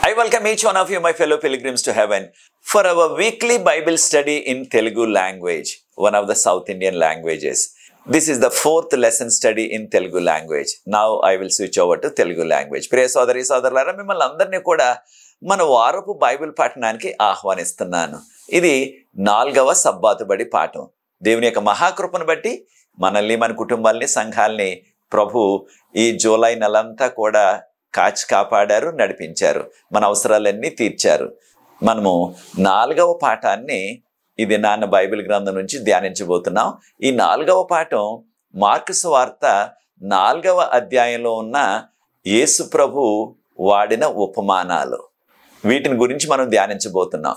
I welcome each one of you, my fellow pilgrims, to heaven for our weekly Bible study in Telugu language, one of the South Indian languages. This is the fourth lesson study in Telugu language. Now I will switch over to Telugu language. ప్రియ సోదరి సోదరులారా, మిమ్మల్ని అందరినీ కూడా మన వారపు Bible పాఠనానికి ఆహ్వానిస్తున్నాను. ఇది 4వ సబ్బాతు బడి పాఠం. దేవుని యొక్క మహాకృపను బట్టి మనల్ని, మన కుటుంబాల్ని, సంఘాల్ని ప్రభు ఈ జూలై నెలంతా కూడా కాచి కాపాడారు, నడిపించారు, మన అవసరాలన్నీ తీర్చారు. మనము 4వ పాఠాన్ని ఇది నాన్న బైబిల్ గ్రంథం నుంచి ధ్యానించబోతున్నాం. ఈ 4వ పాఠం మార్కు సువార్త 4వ అధ్యాయంలో ఉన్న యేసు ప్రభు వాడిన ఉపమానాలు. వీటిని గురించి మనం ధ్యానించబోతున్నాం.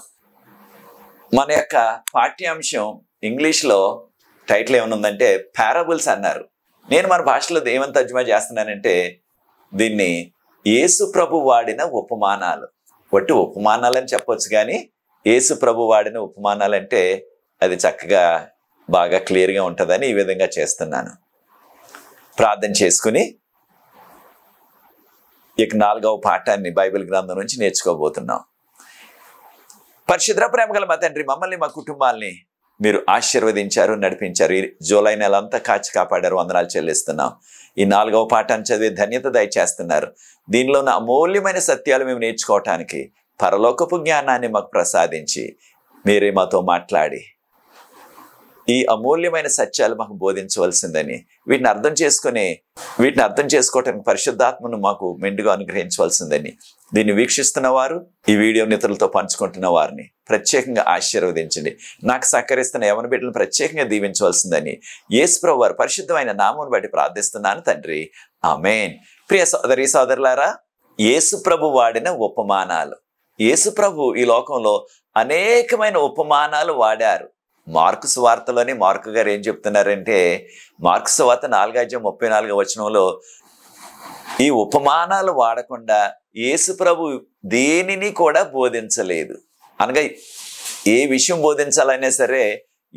మన యొక్క పాఠ్యాంశం ఇంగ్లీష్లో టైటిల్ ఏమనుందంటే పారబుల్స్ అన్నారు. నేను మన భాషలో ఏమని తర్జుమా చేస్తున్నానంటే దీన్ని యేసు ప్రభు వాడిన ఉపమానాలు. ఒట్టి ఉపమానాలని చెప్పొచ్చు, కానీ యేసు ప్రభు వాడిన ఉపమానాలంటే అది చక్కగా బాగా క్లియర్గా ఉంటుందని ఈ విధంగా చేస్తున్నాను. ప్రార్థన చేసుకుని ఇక 4వ పాఠాన్ని బైబిల్ గ్రంథం నుంచి నేర్చుకోబోతున్నాం. పరిశుద్ధ ప్రేమ గల మా తండ్రి, మమ్మల్ని, మా కుటుంబాల్ని మీరు ఆశీర్వదించారు, నడిపించారు. ఈ జూలై నెల అంతా కాచి కాపాడారు, వందనాలు చెల్లిస్తున్నాం. ఈ 4వ పాఠాన్ని చదివే ధన్యత దయచేస్తున్నారు. దీనిలో ఉన్న అమూల్యమైన సత్యాలు మేము నేర్చుకోవటానికి పరలోకపు జ్ఞానాన్ని మాకు ప్రసాదించి మీరే మాతో మాట్లాడి ఈ అమూల్యమైన సత్యాలు మాకు బోధించవలసిందని, వీటిని అర్థం చేసుకోవటానికి పరిశుద్ధాత్మను మాకు మెండుగా అనుగ్రహించవలసిందని, దీన్ని వీక్షిస్తున్న వారు, ఈ వీడియోని ఇతరులతో పంచుకుంటున్న వారిని ప్రత్యేకంగా ఆశీర్వదించండి. నాకు సహకరిస్తున్న యవన బిడ్డలను ప్రత్యేకంగా దీవించవలసిందని యేసు ప్రభు వారి పరిశుద్ధమైన నామమును బట్టి ప్రార్థిస్తున్నాను తండ్రి, ఆమేన్. ప్రియ సోదరి సోదరులారా, యేసు ప్రభు వాడిన ఉపమానాలు. యేసు ప్రభు ఈ లోకంలో అనేకమైన ఉపమానాలు వాడారు. మార్కు సువార్తలోని మార్కు గారు ఏం చెప్తున్నారంటే, మార్కు సువార్త 4:34 ఈ ఉపమానాలు వాడకుండా యేసు ప్రభు దేనిని కూడా బోధించలేదు. అనగా ఏ విషయం బోధించాలైనా సరే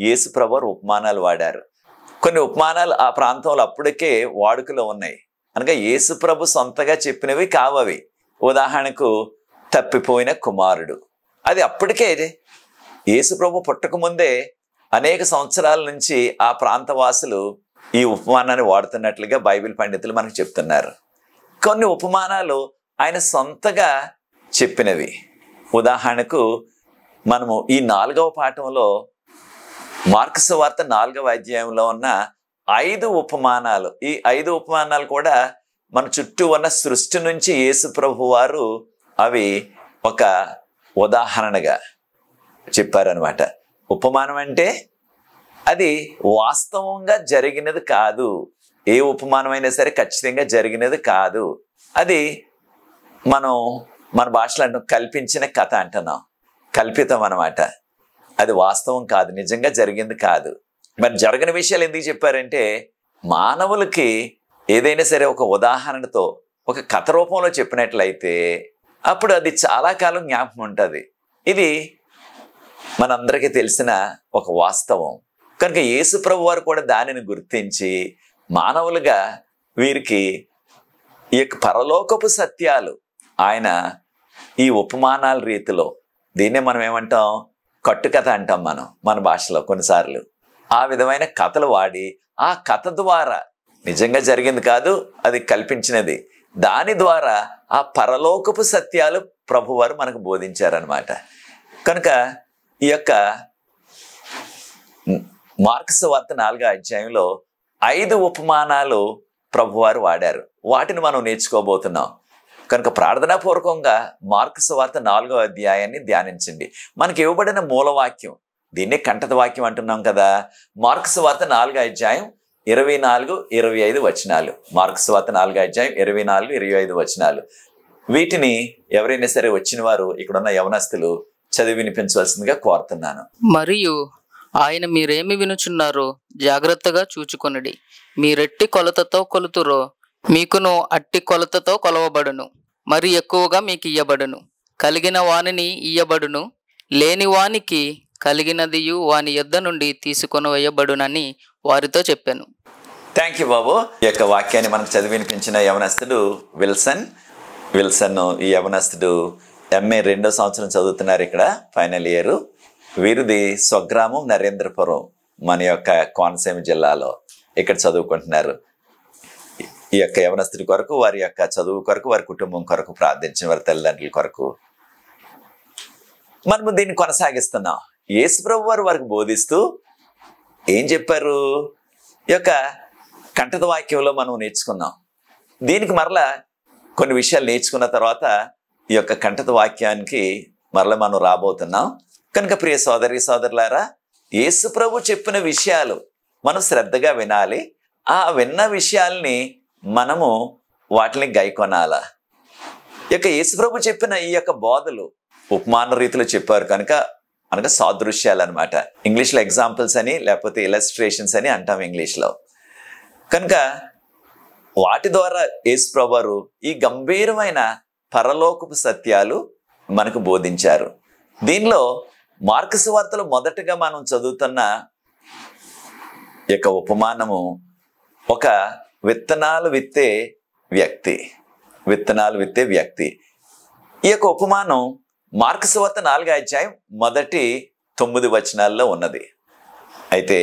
యేసు ప్రభు ఉపమానాలు వాడారు. కొన్ని ఉపమానాలు ఆ ప్రాంతంలో అప్పటికే వాడుకలో ఉన్నాయి. అనగా యేసు ప్రభు సొంతగా చెప్పినవి కావవి. ఉదాహరణకు తప్పిపోయిన కుమారుడు, అది అప్పటికే యేసు ప్రభు పుట్టకముందే అనేక సంవత్సరాల నుంచి ఆ ప్రాంతవాసులు ఈ ఉపమానాన్ని వాడుతున్నట్లుగా బైబిల్ పండితులు మనకు చెప్తున్నారు. కొన్ని ఉపమానాలు ఆయన సొంతగా చెప్పినవి. ఉదాహరణకు మనము ఈ 4వ పాఠంలో మార్కు సువార్త 4వ అధ్యాయంలో ఉన్న 5 ఉపమానాలు, ఈ 5 ఉపమానాలు కూడా మన చుట్టూ ఉన్న సృష్టి నుంచి యేసు ప్రభు వారు అవి ఒక ఉదాహరణగా చెప్పారనమాట. ఉపమానం అంటే అది వాస్తవంగా జరిగినది కాదు. ఏ ఉపమానం అయినా సరే ఖచ్చితంగా జరిగినది కాదు. అది మన భాషలో కల్పించిన కథ అంటున్నాం, కల్పితం అనమాట. అది వాస్తవం కాదు, నిజంగా జరిగింది కాదు. మరి జరగని విషయాలు ఎందుకు చెప్పారంటే, మానవులకి ఏదైనా సరే ఒక ఉదాహరణతో ఒక కథ రూపంలో చెప్పినట్లయితే అప్పుడు అది చాలా కాలం జ్ఞాపకం ఉంటుంది. ఇది మనందరికీ తెలిసిన ఒక వాస్తవం కనుక యేసు ప్రభు వారు కూడా దానిని గుర్తించి మానవులుగా వీరికి ఈ యొక్క పరలోకపు సత్యాలు ఆయన ఈ ఉపమానాల రీతిలో, దీన్నే మనం ఏమంటాం, కట్టుకథ అంటాం మన భాషలో కొన్నిసార్లు. ఆ విధమైన కథలు వాడి ఆ కథ ద్వారా నిజంగా జరిగింది కాదు, అది కల్పించినది, దాని ద్వారా ఆ పరలోకపు సత్యాలు ప్రభువారు మనకు బోధించారనమాట. కనుక ఈ యొక్క మార్కు సువార్త 4వ అధ్యాయంలో 5 ఉపమానాలు ప్రభువారు వాడారు. వాటిని మనం నేర్చుకోబోతున్నాం. కనుక ప్రార్థనాపూర్వకంగా మార్కు సువార్త 4వ అధ్యాయాన్ని ధ్యానించండి. మనకి ఇవ్వబడిన మూలవాక్యం, దీన్నే కంఠత వాక్యం అంటున్నాం కదా. మార్కు సువార్త 4వ అధ్యాయం 24-25 మార్కు సువార్త 4వ అధ్యాయం 24-25 వీటిని ఎవరైనా సరే వచ్చిన వారు ఇక్కడున్న యవనస్తులు చదివి వినిపించవలసిందిగా కోరుతున్నాను. మరియు ఆయన మీరేమి వినుచున్నారో జాగ్రత్తగా చూచుకొనుడి. మీరెట్టి కొలతతో కొలుతురో మీకును అట్టి కొలతతో కొలవబడును, మరి ఎక్కువగా మీకు ఇయ్యబడును. కలిగిన వానిని ఇయ్యబడును, లేని వానికి కలిగినదియు వాని యొద్ద నుండి తీసుకొని వేయబడునని వారితో చెప్పాను. థ్యాంక్ యూ బాబు. ఈ యొక్క వాక్యాన్ని మనకు చదివి వినిపించిన యవనస్తుడు విల్సన్. ఈ యవనస్తుడు ఎంఏ 2వ సంవత్సరం చదువుతున్నారు ఇక్కడ, ఫైనల్ ఇయర్. వీరిది స్వగ్రామం నరేంద్రపురం, మన యొక్క కోనసీమ జిల్లాలో. ఇక్కడ చదువుకుంటున్నారు. ఈ యొక్క యవనస్తుడి కొరకు, వారి యొక్క చదువు కొరకు, వారి కుటుంబం కొరకు ప్రార్థించిన వారి తల్లిదండ్రుల కొరకు మనము దీన్ని కొనసాగిస్తున్నాం. యేసుప్రభు వారు వారికి బోధిస్తూ ఏం చెప్పారు? ఈ యొక్క కంఠత వాక్యంలో మనం నేర్చుకున్నాం. దీనికి మరలా కొన్ని విషయాలు నేర్చుకున్న తర్వాత ఈ యొక్క కంఠత వాక్యానికి మరలా మనం రాబోతున్నాం. కనుక ప్రియ సోదరి సోదరులారా, యేసుప్రభు చెప్పిన విషయాలు మనం శ్రద్ధగా వినాలి. ఆ విన్న విషయాల్ని మనము వాటిని గైకొనాలా. ఈ యొక్క యేసుప్రభు చెప్పిన ఈ యొక్క బోధలు ఉపమాన రీతిలో చెప్పారు కనుక, అనగా సాదృశ్యాలు అనమాట. ఇంగ్లీష్లో ఎగ్జాంపుల్స్ అని, లేకపోతే ఇలస్ట్రేషన్స్ అని అంటాం ఇంగ్లీష్లో. కనుక వాటి ద్వారా యేసుప్రభు వారు ఈ గంభీరమైన పరలోకపు సత్యాలు మనకు బోధించారు. దీనిలో మార్కు సువార్తలో మొదటగా మనం చదువుతున్న యొక్క ఉపమానము ఒక విత్తనాలు విత్తే వ్యక్తి. ఈ యొక్క ఉపమానం మార్కు సువార్త 4వ అధ్యాయం మొదటి 9 వచనాల్లో ఉన్నది. అయితే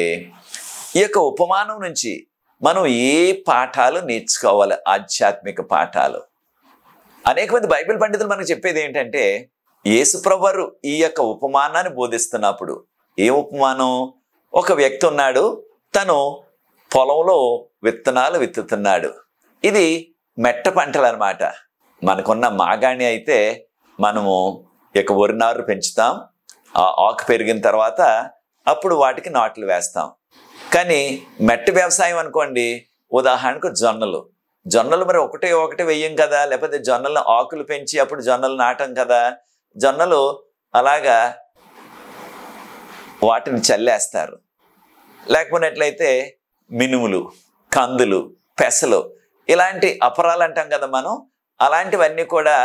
ఈ యొక్క ఉపమానం నుంచి మనం ఏ పాఠాలు నేర్చుకోవాలి? ఆధ్యాత్మిక పాఠాలు. అనేక మంది బైబిల్ పండితులు మనకు చెప్పేది ఏంటంటే, యేసుప్రభు వారు ఈ యొక్క ఉపమానాన్ని బోధిస్తున్నప్పుడు, ఏ ఉపమానం? ఒక వ్యక్తి ఉన్నాడు, తను పొలంలో విత్తనాలు విత్తుతున్నాడు. ఇది మెట్ట పంటలు అనమాట. మనకున్న మాగాణి అయితే మనము ఇక వరి నారు పెంచుతాం, ఆ ఆకు పెరిగిన తర్వాత అప్పుడు వాటికి నాట్లు వేస్తాం. కానీ మెట్ట వ్యవసాయం అనుకోండి, ఉదాహరణకు జొన్నలు మరి ఒకటి వెయ్యం కదా, లేకపోతే జొన్నలను ఆకులు పెంచి అప్పుడు జొన్నలు నాటం కదా. జొన్నలు అలాగా వాటిని చల్లేస్తారు. లేకపోయినట్లయితే మినుములు, కందులు, పెసలు, ఇలాంటి అపరాలు అంటాం కదా మనం. అలాంటివన్నీ కూడా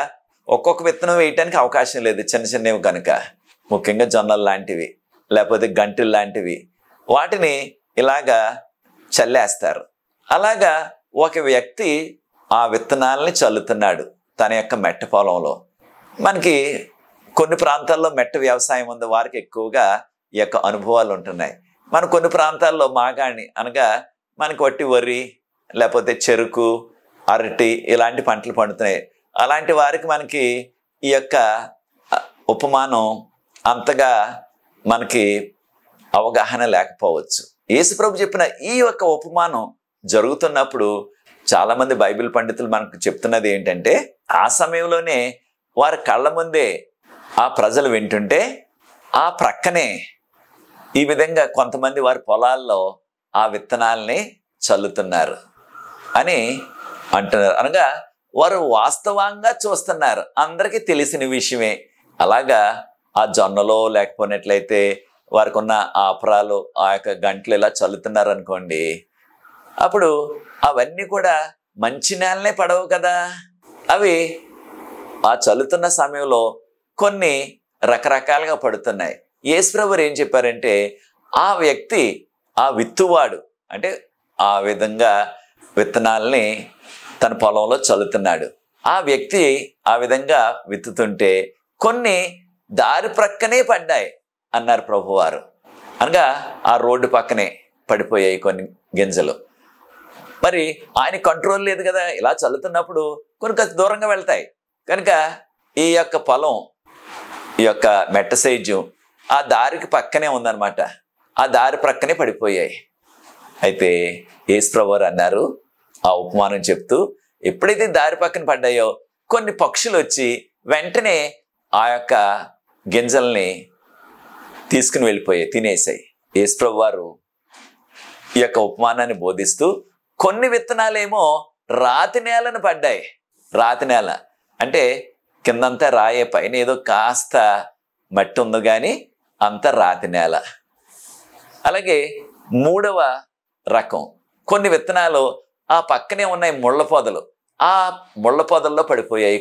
ఒక్కొక్క విత్తనం వేయటానికి అవకాశం లేదు, చిన్నవి కనుక. ముఖ్యంగా జొన్నలు లాంటివి, లేకపోతే గంటలు లాంటివి, వాటిని ఇలాగా చల్లేస్తారు. అలాగా ఒక వ్యక్తి ఆ విత్తనాలని చల్లుతున్నాడు తన యొక్క మెట్ట పొలంలో. మనకి కొన్ని ప్రాంతాల్లో మెట్ట వ్యవసాయం ఉంది, వారికి ఎక్కువగా ఈ యొక్క అనుభవాలు ఉంటున్నాయి. మన కొన్ని ప్రాంతాల్లో మాగాణి అనగా మనకి వట్టి వరి, లేకపోతే చెరుకు, అరటి, ఇలాంటి పంటలు పండుతున్నాయి. అలాంటి వారికి మనకి ఈ యొక్క ఉపమానం అంతగా మనకి అవగాహన లేకపోవచ్చు. యేసుప్రభు చెప్పిన ఈ యొక్క ఉపమానం జరుగుతున్నప్పుడు చాలామంది బైబిల్ పండితులు మనకు చెప్తున్నది ఏంటంటే, ఆ సమయంలోనే వారి కళ్ళ ముందే ఆ ప్రజలు వింటుంటే ఆ ప్రక్కనే ఈ విధంగా కొంతమంది వారి పొలాల్లో ఆ విత్తనాల్ని చల్లుతున్నారు అని అంటున్నారు. అనగా వారు వాస్తవంగా చూస్తున్నారు, అందరికీ తెలిసిన విషయమే. అలాగా ఆ జొన్నలో లేకపోయినట్లయితే వారికి ఉన్న ఆపరాలు, ఆ యొక్క గంటలు ఇలా చల్లుతున్నారు అనుకోండి, అప్పుడు అవన్నీ కూడా మంచి నేలనే పడవు కదా. అవి ఆ చల్లుతున్న సమయంలో కొన్ని రకరకాలుగా పడుతున్నాయి. యేసుప్రభు ఏం చెప్పారంటే, ఆ వ్యక్తి, ఆ విత్తువాడు, అంటే ఆ విధంగా విత్తనాల్ని తన పొలంలో చల్లుతున్నాడు. ఆ వ్యక్తి ఆ విధంగా విత్తుతుంటే కొన్ని దారి ప్రక్కనే పడ్డాయి అన్నారు ప్రభువారు. అనగా ఆ రోడ్డు పక్కనే పడిపోయాయి కొన్ని గింజలు. మరి ఆయన కంట్రోల్ లేదు కదా, ఇలా చల్లుతున్నప్పుడు కొన్ని దూరంగా వెళ్తాయి కనుక ఈ యొక్క పొలం, ఈ యొక్క మెట్ట సైజు ఆ దారికి పక్కనే ఉందన్నమాట. ఆ దారి ప్రక్కనే పడిపోయాయి. అయితే యేసుప్రభు వారు అన్నారు, ఆ ఉపమానం చెప్తూ, ఎప్పుడైతే దారి పక్కన పడ్డాయో కొన్ని పక్షులు వచ్చి వెంటనే ఆ యొక్క గింజల్ని తీసుకుని వెళ్ళిపోయాయి, తినేసాయి. యేసుప్రభు వారు ఈ యొక్క ఉపమానాన్ని బోధిస్తూ, కొన్ని విత్తనాలేమో రాతి నేలను పడ్డాయి. రాతి నేల అంటే కిందంతా రాయే, పైన ఏదో కాస్త మట్టి ఉంది కానీ అంత రాతి నేల. అలాగే 3వ రకం, కొన్ని విత్తనాలు ఆ పక్కనే ఉన్నాయి ముళ్ళ పొదలు, ఆ ముళ్ళ పొదల్లో పడిపోయాయి.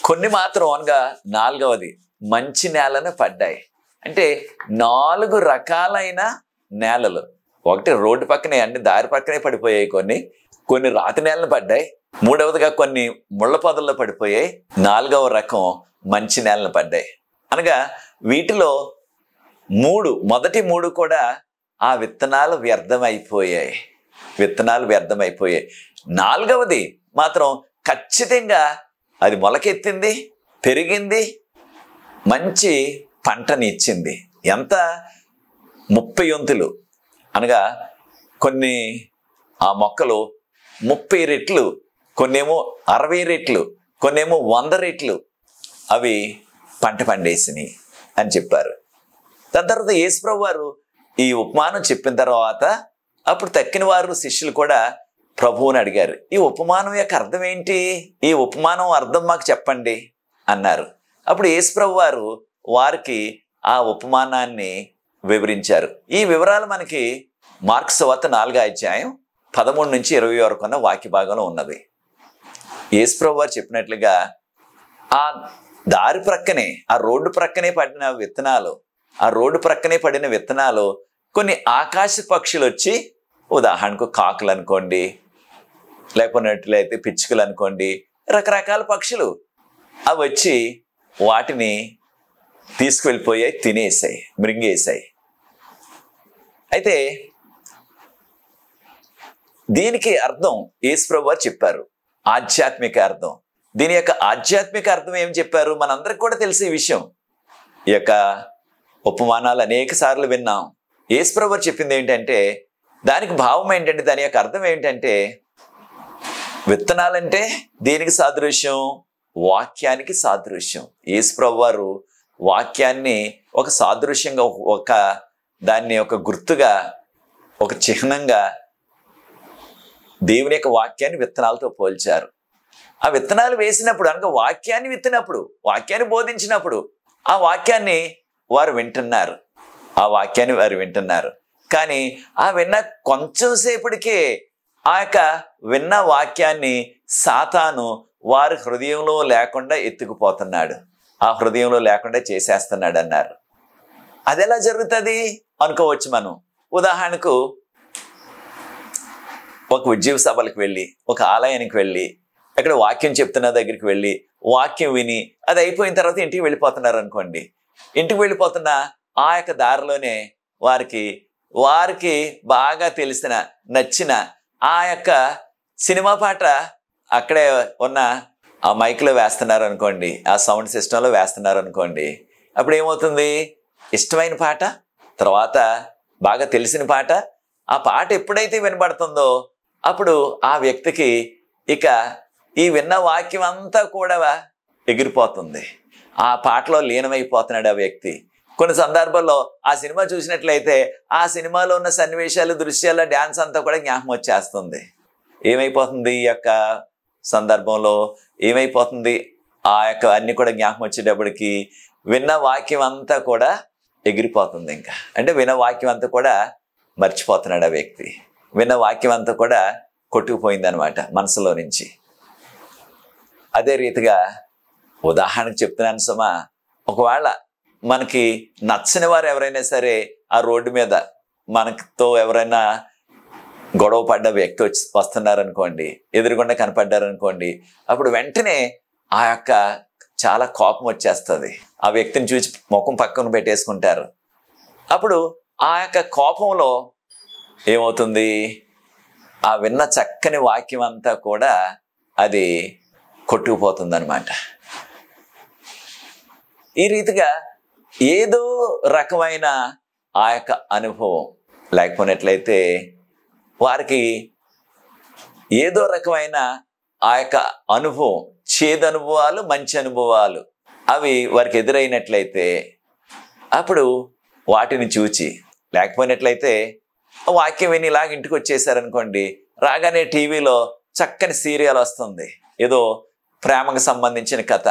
కొన్ని మాత్రం అనగా 4వది మంచి నేలను పడ్డాయి. అంటే 4 రకాలైన నేలలు. ఒకటి రోడ్డు పక్కనే, అంటే దారి పక్కనే పడిపోయాయి, కొన్ని రాతి నేలను పడ్డాయి, మూడవదిగా కొన్ని ముళ్ళ పొదల్లో పడిపోయాయి. నాలుగవ రకం మంచి నేలను పడ్డాయి. అనగా వీటిలో మొదటి మూడు కూడా ఆ విత్తనాలు వ్యర్థమైపోయాయి. నాలుగవది మాత్రం ఖచ్చితంగా అది మొలకెత్తింది, పెరిగింది, మంచి పంటని ఇచ్చింది. ఎంత? 30 వంతులు. అనగా కొన్ని ఆ మొక్కలు 30 రెట్లు, కొన్నేమో 60 రెట్లు, కొన్నేమో 100 రెట్లు అవి పంట పండేసినాయి అని చెప్పారు. దాని తర్వాత యేసుప్రభు వారు ఈ ఉపమానం చెప్పిన తర్వాత అప్పుడు తక్కిన వారు శిష్యులు కూడా ప్రభువుని అడిగారు, ఈ ఉపమానం యొక్క అర్థం ఏంటి? ఈ ఉపమానం అర్థం మాకు చెప్పండి అన్నారు. అప్పుడు యేసుప్రభు వారు వారికి ఆ ఉపమానాన్ని వివరించారు. ఈ వివరాలు మనకి మార్కు సువార్త 4వ అధ్యాయం 13 నుంచి 20 వరకు ఉన్న వాక్య భాగంలో ఉన్నది. యేసుప్రభు వారు చెప్పినట్లుగా ఆ దారి ప్రక్కనే, ఆ రోడ్డు ప్రక్కనే పడిన విత్తనాలు కొన్ని ఆకాశ పక్షులు వచ్చి, ఉదాహరణకు కాకులు అనుకోండి, లేకపోయినట్లయితే పిచ్చుకలు అనుకోండి, రకరకాల పక్షులు అవి వచ్చి వాటిని తీసుకువెళ్ళిపోయాయి, తినేసాయి, మృంగేశాయి. అయితే దీనికి అర్థం యేసుప్రభు వారు చెప్పారు, ఆధ్యాత్మిక అర్థం. దీని యొక్క ఆధ్యాత్మిక అర్థం ఏం చెప్పారు? మనందరికి కూడా తెలిసే విషయం. ఈ యొక్క ఉపమానాలు అనేక సార్లు విన్నాం. యేసుప్రభు వారు చెప్పింది ఏంటంటే, దానికి భావం ఏంటంటే, దాని యొక్క అర్థం ఏంటంటే, విత్తనాలంటే దేనికి సాదృశ్యం? వాక్యానికి సాదృశ్యం. యేసుప్రభు వారు వాక్యాన్ని ఒక సాదృశ్యంగా, దాన్ని ఒక గుర్తుగా, ఒక చిహ్నంగా దేవుని యొక్క వాక్యాన్ని విత్తనాలతో పోల్చారు. ఆ విత్తనాలు వేసినప్పుడు, అనగా వాక్యాన్ని విత్తినప్పుడు, వాక్యాన్ని బోధించినప్పుడు ఆ వాక్యాన్ని వారు వింటున్నారు. కానీ ఆ విన్న కొంచెం సేపటికే ఆ యొక్క విన్న వాక్యాన్ని సాతాను వారి హృదయంలో లేకుండా ఎత్తుకుపోతున్నాడు, ఆ హృదయంలో లేకుండా చేసేస్తున్నాడు అన్నారు. అది ఎలా జరుగుతుంది అనుకోవచ్చు మనం. ఉదాహరణకు ఒక ఉద్యోగ సభలకు వెళ్ళి, ఒక ఆలయానికి వెళ్ళి, అక్కడ వాక్యం చెప్తున్న దగ్గరికి వెళ్ళి వాక్యం విని అది అయిపోయిన తర్వాత ఇంటికి వెళ్ళిపోతున్నారు అనుకోండి. ఇంటికి వెళ్ళిపోతున్న ఆ యొక్క దారిలోనే వారికి బాగా తెలిసిన, నచ్చిన ఆ యొక్క సినిమా పాట అక్కడే ఉన్న ఆ మైక్లో వేస్తున్నారు అనుకోండి, ఆ సౌండ్ సిస్టంలో వేస్తున్నారు అనుకోండి. అప్పుడు ఏమవుతుంది? ఇష్టమైన పాట, తర్వాత బాగా తెలిసిన పాట, ఆ పాట ఎప్పుడైతే వినబడుతుందో అప్పుడు ఆ వ్యక్తికి ఇక ఈ విన్న వాక్యం అంతా కూడా ఎగిరిపోతుంది. ఆ పాటలో లీనమైపోతున్నాడు ఆ వ్యక్తి. కొన్ని సందర్భాల్లో ఆ సినిమా చూసినట్లయితే ఆ సినిమాలో ఉన్న సన్నివేశాలు, దృశ్యాల, డ్యాన్స్ అంతా కూడా జ్ఞాపకం వచ్చేస్తుంది. ఏమైపోతుంది ఈ యొక్క సందర్భంలో? ఏమైపోతుంది? ఆ యొక్క అన్ని కూడా జ్ఞాపకం వచ్చేటప్పటికి విన్న వాక్యం అంతా కూడా ఎగిరిపోతుంది. ఇంకా అంటే విన్న వాక్యం అంతా కూడా మర్చిపోతున్నాడు ఆ వ్యక్తి. విన్న వాక్యం అంతా కూడా కొట్టుకుపోయింది అనమాట మనసులో నుంచి. అదే రీతిగా ఉదాహరణకు చెప్తున్నాను సుమా, ఒకవేళ మనకి నచ్చని వారు ఎవరైనా సరే ఆ రోడ్డు మీద మనతో ఎవరైనా గొడవ పడ్డ వ్యక్తి వస్తున్నారనుకోండి, ఎదురుగుండా కనపడ్డారనుకోండి, అప్పుడు వెంటనే ఆ యొక్క చాలా కోపం వచ్చేస్తుంది. ఆ వ్యక్తిని చూసి ముఖం పక్కన పెట్టేసుకుంటారు. అప్పుడు ఆ యొక్క కోపంలో ఏమవుతుంది? ఆ విన్న చక్కని వాక్యం అంతా కూడా అది కొట్టుకుపోతుంది అనమాట. ఈ రీతిగా ఏదో రకమైన ఆ యొక్క అనుభవం లేకపోయినట్లయితే వారికి ఏదో రకమైన ఆ యొక్క అనుభవం, చేదు అనుభవాలు, మంచి అనుభవాలు అవి వారికి ఎదురైనట్లయితే అప్పుడు వాటిని చూచి, లేకపోయినట్లయితే వాక్యం విని ఇలాగ ఇంటికి వచ్చేసారనుకోండి, రాగానే టీవీలో చక్కని సీరియల్ వస్తుంది, ఏదో ప్రేమకు సంబంధించిన కథ,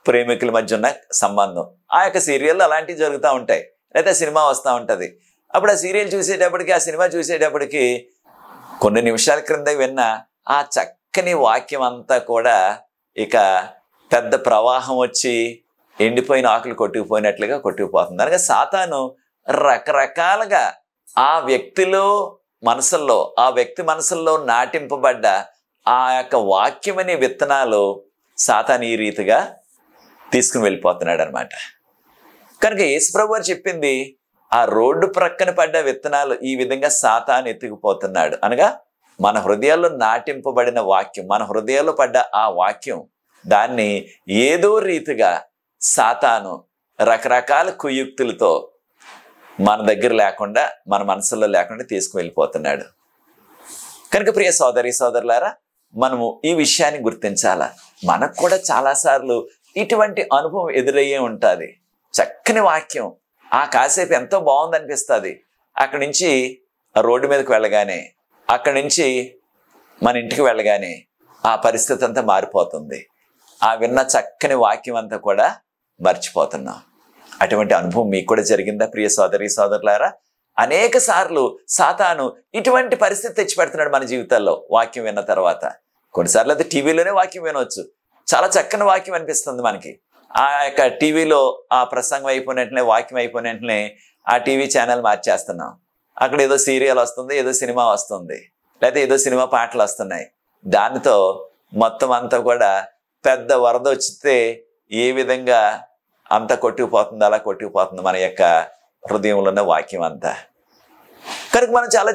ప్రేమికుల మధ్య ఉన్న సంబంధం. ఆ యొక్క సీరియల్ అలాంటివి జరుగుతూ ఉంటాయి, లేదా సినిమా వస్తూ ఉంటుంది. అప్పుడు ఆ సీరియల్ చూసేటప్పటికి, ఆ సినిమా చూసేటప్పటికి కొన్ని నిమిషాల క్రింద విన్న ఆ చక్కని వాక్యం అంతా కూడా ఇక పెద్ద ప్రవాహం వచ్చి ఎండిపోయిన ఆకులు కొట్టుకుపోయినట్లుగా కొట్టుకుపోతుంది. అనగా సాతాను రకరకాలుగా ఆ వ్యక్తి మనసుల్లో నాటింపబడ్డ ఆ యొక్క వాక్యం అనే విత్తనాలు సాతాను ఈ రీతిగా తీసుకుని వెళ్ళిపోతున్నాడు అనమాట. కనుక యేసుప్రభు వారు చెప్పింది ఆ రోడ్డు ప్రక్కన పడ్డ విత్తనాలు ఈ విధంగా సాతాను ఎత్తుకుపోతున్నాడు అనగా మన హృదయాల్లో నాటింపబడిన వాక్యం, మన హృదయాల్లో పడ్డ ఆ వాక్యం, దాన్ని ఏదో రీతిగా సాతాను రకరకాల కుయుక్తులతో మన దగ్గర లేకుండా, మన మనసులో లేకుండా తీసుకువెళ్ళిపోతున్నాడు. కనుక ప్రియ సోదరి సోదరులారా, మనము ఈ విషయాన్ని గుర్తించాలా. మనకు కూడా చాలాసార్లు ఇటువంటి అనుభవం ఎదురయ్యే ఉంటుంది. చక్కని వాక్యం, ఆ కాసేపు ఎంతో బాగుందనిపిస్తుంది. అక్కడి నుంచి రోడ్డు మీదకి వెళ్ళగానే, అక్కడి నుంచి మన ఇంటికి వెళ్ళగానే ఆ పరిస్థితి అంతా మారిపోతుంది. ఆ విన్న చక్కని వాక్యం అంతా కూడా మర్చిపోతున్నాం. అటువంటి అనుభవం మీకు కూడా జరిగిందా ప్రియ సోదరి సోదరులారా? అనేక సార్లు సాతాను ఇటువంటి పరిస్థితి తెచ్చిపెడుతున్నాడు మన జీవితాల్లో. వాక్యం విన్న తర్వాత కొన్నిసార్లు అయితే టీవీలోనే వాక్యం వినవచ్చు, చాలా చక్కని వాక్యం అనిపిస్తుంది మనకి. ఆ యొక్క టీవీలో ఆ ప్రసంగం అయిపోయిన వెంటనే, వాక్యం అయిపోయిన వెంటనే ఆ టీవీ ఛానల్ మార్చేస్తున్నాం. అక్కడ ఏదో సీరియల్ వస్తుంది, ఏదో సినిమా వస్తుంది, లేకపోతే ఏదో సినిమా పాటలు వస్తున్నాయి. దానితో మొత్తం అంతా కూడా పెద్ద వరద వచ్చితే ఏ విధంగా అంత కొట్టుకుపోతుంది, అలా కొట్టుకుపోతుంది మన యొక్క హృదయంలో ఉన్న వాక్యం అంతా. కనుక మనం చాలా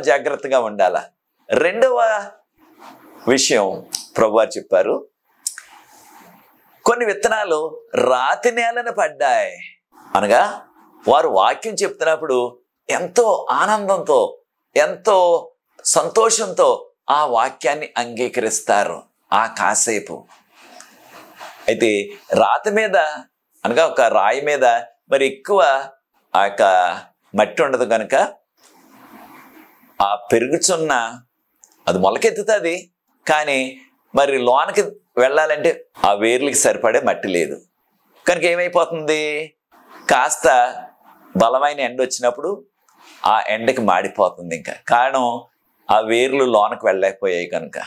జాగ్రత్తగా ఉండాలా. రెండవ విషయం ప్రభువారు చెప్పారు, కొన్ని విత్తనాలు రాతి నేలను పడ్డాయి అనగా వారు వాక్యం చెప్తున్నప్పుడు ఎంతో ఆనందంతో, ఎంతో సంతోషంతో ఆ వాక్యాన్ని అంగీకరిస్తారు ఆ కాసేపు. అయితే రాతి మీద అనగా ఒక రాయి మీద మరి ఎక్కువ ఆ యొక్క మట్టి ఉండదు కనుక ఆ పెరుగుచున్న అది మొలకెత్తుతుంది, కానీ మరి లోనకి వెళ్ళాలంటే ఆ వేర్లకి సరిపడే మట్టి లేదు. కనుక ఏమైపోతుంది, కాస్త బలమైన ఎండ వచ్చినప్పుడు ఆ ఎండకి మాడిపోతుంది. ఇంకా కారణం ఆ వేర్లు లోనకు వెళ్ళలేకపోయాయి కనుక.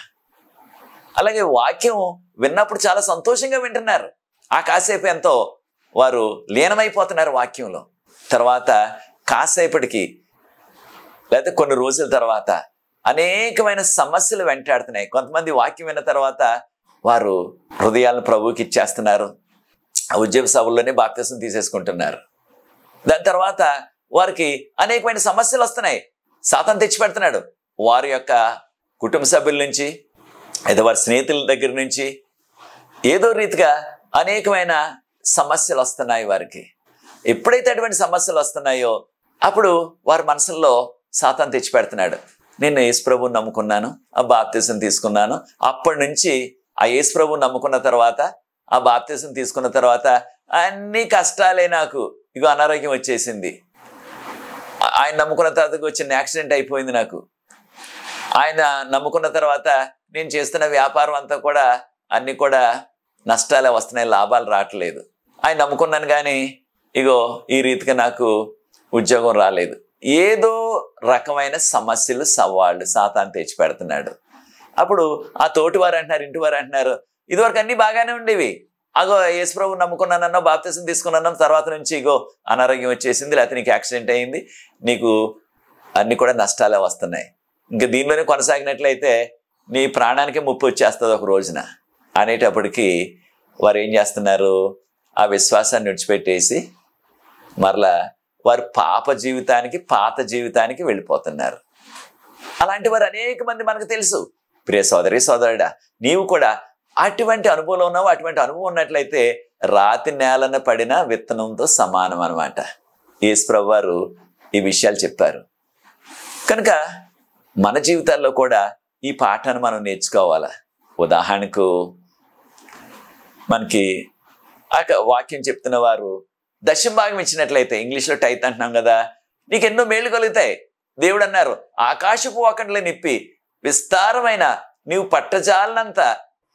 అలాగే వాక్యం విన్నప్పుడు చాలా సంతోషంగా వింటున్నారు, ఆ కాసేపు ఎంతో వారు లీనమైపోతున్నారు వాక్యంలో. తర్వాత కాసేపటికి లేకపోతే కొన్ని రోజుల తర్వాత అనేకమైన సమస్యలు వెంటాడుతున్నాయి. కొంతమంది వాక్యం విన్న తర్వాత వారు హృదయాలను ప్రభువుకి ఇచ్చేస్తున్నారు, ఆ ఉద్యోగ సభల్లోనే బాప్తిసం తీసేసుకుంటున్నారు. దాని తర్వాత వారికి అనేకమైన సమస్యలు వస్తున్నాయి, సాతాను తెచ్చిపెడుతున్నాడు. వారి యొక్క కుటుంబ సభ్యుల నుంచి, అయితే వారి స్నేహితుల దగ్గర నుంచి ఏదో రీతిగా అనేకమైన సమస్యలు వస్తున్నాయి వారికి. ఎప్పుడైతే అటువంటి సమస్యలు వస్తున్నాయో అప్పుడు వారి మనసుల్లో సాతాను తెచ్చిపెడుతున్నాడు. నేను యేసుప్రభువుని నమ్ముకున్నాను, ఆ బాప్తిసం తీసుకున్నాను, అప్పటి నుంచి ఆ యేసుప్రభువుని నమ్ముకున్న తర్వాత, ఆ బాప్తిసం తీసుకున్న తర్వాత అన్ని కష్టాలే, నాకు ఇగో అనారోగ్యం వచ్చేసింది, ఆయన నమ్ముకున్న తర్వాత వచ్చిన యాక్సిడెంట్ అయిపోయింది, నాకు ఆయన నమ్ముకున్న తర్వాత నేను చేస్తున్న వ్యాపారం అంతా కూడా అన్ని కూడా నష్టాలే వస్తున్నాయి, లాభాలు రావట్లేదు, ఆయన నమ్ముకున్నాను కానీ ఇగో ఈ రీతిగా నాకు ఉద్యోగం రాలేదు. ఏదో రకమైన సమస్యలు, సవాళ్ళు సాతాను తెచ్చి పెడుతున్నాడు. అప్పుడు ఆ తోటివారు అంటున్నారు, ఇంటివారు అంటున్నారు, ఇదివరకు అన్నీ బాగానే ఉండేవి, అగో యేసుప్రభు నమ్ముకున్నానన్నా, బాప్తిసం తీసుకున్నాను, తర్వాత నుంచి ఇగో అనారోగ్యం వచ్చేసింది, లేకపోతే నీకు యాక్సిడెంట్ అయింది, నీకు అన్ని కూడా నష్టాలే వస్తున్నాయి, ఇంకా దీనిలోనే కొనసాగినట్లయితే నీ ప్రాణానికి ముప్పు వచ్చేస్తుంది ఒక రోజున అనేటప్పటికీ వారు ఏం చేస్తున్నారు, ఆ విశ్వాసాన్ని విడిచిపెట్టేసి మరలా వారు పాత జీవితానికి వెళ్ళిపోతున్నారు. అలాంటి వారు అనేక మంది మనకు తెలుసు. ప్రియ సోదరి సోదరుడా, నీవు కూడా అటువంటి అనుభవంలో ఉన్నావు. అటువంటి అనుభవం ఉన్నట్లయితే రాతి నేలన పడిన విత్తనంతో సమానం అన్నమాట. యేసుప్రభు వారు ఈ విషయాలు చెప్పారు. కనుక మన జీవితాల్లో కూడా ఈ పాఠాన్ని మనం నేర్చుకోవాలా. ఉదాహరణకు మనకి వాక్యం చెప్తున్న వారు దశమ భాగం ఇచ్చినట్లయితే, ఇంగ్లీష్లో టైత్ అంటున్నాం కదా, నీకు ఎన్నో మేలు కలుగుతాయి. దేవుడు అన్నారు, ఆకాశపు వాకండ్లే నిప్పి విస్తారమైన నీవు పట్టజాలనంత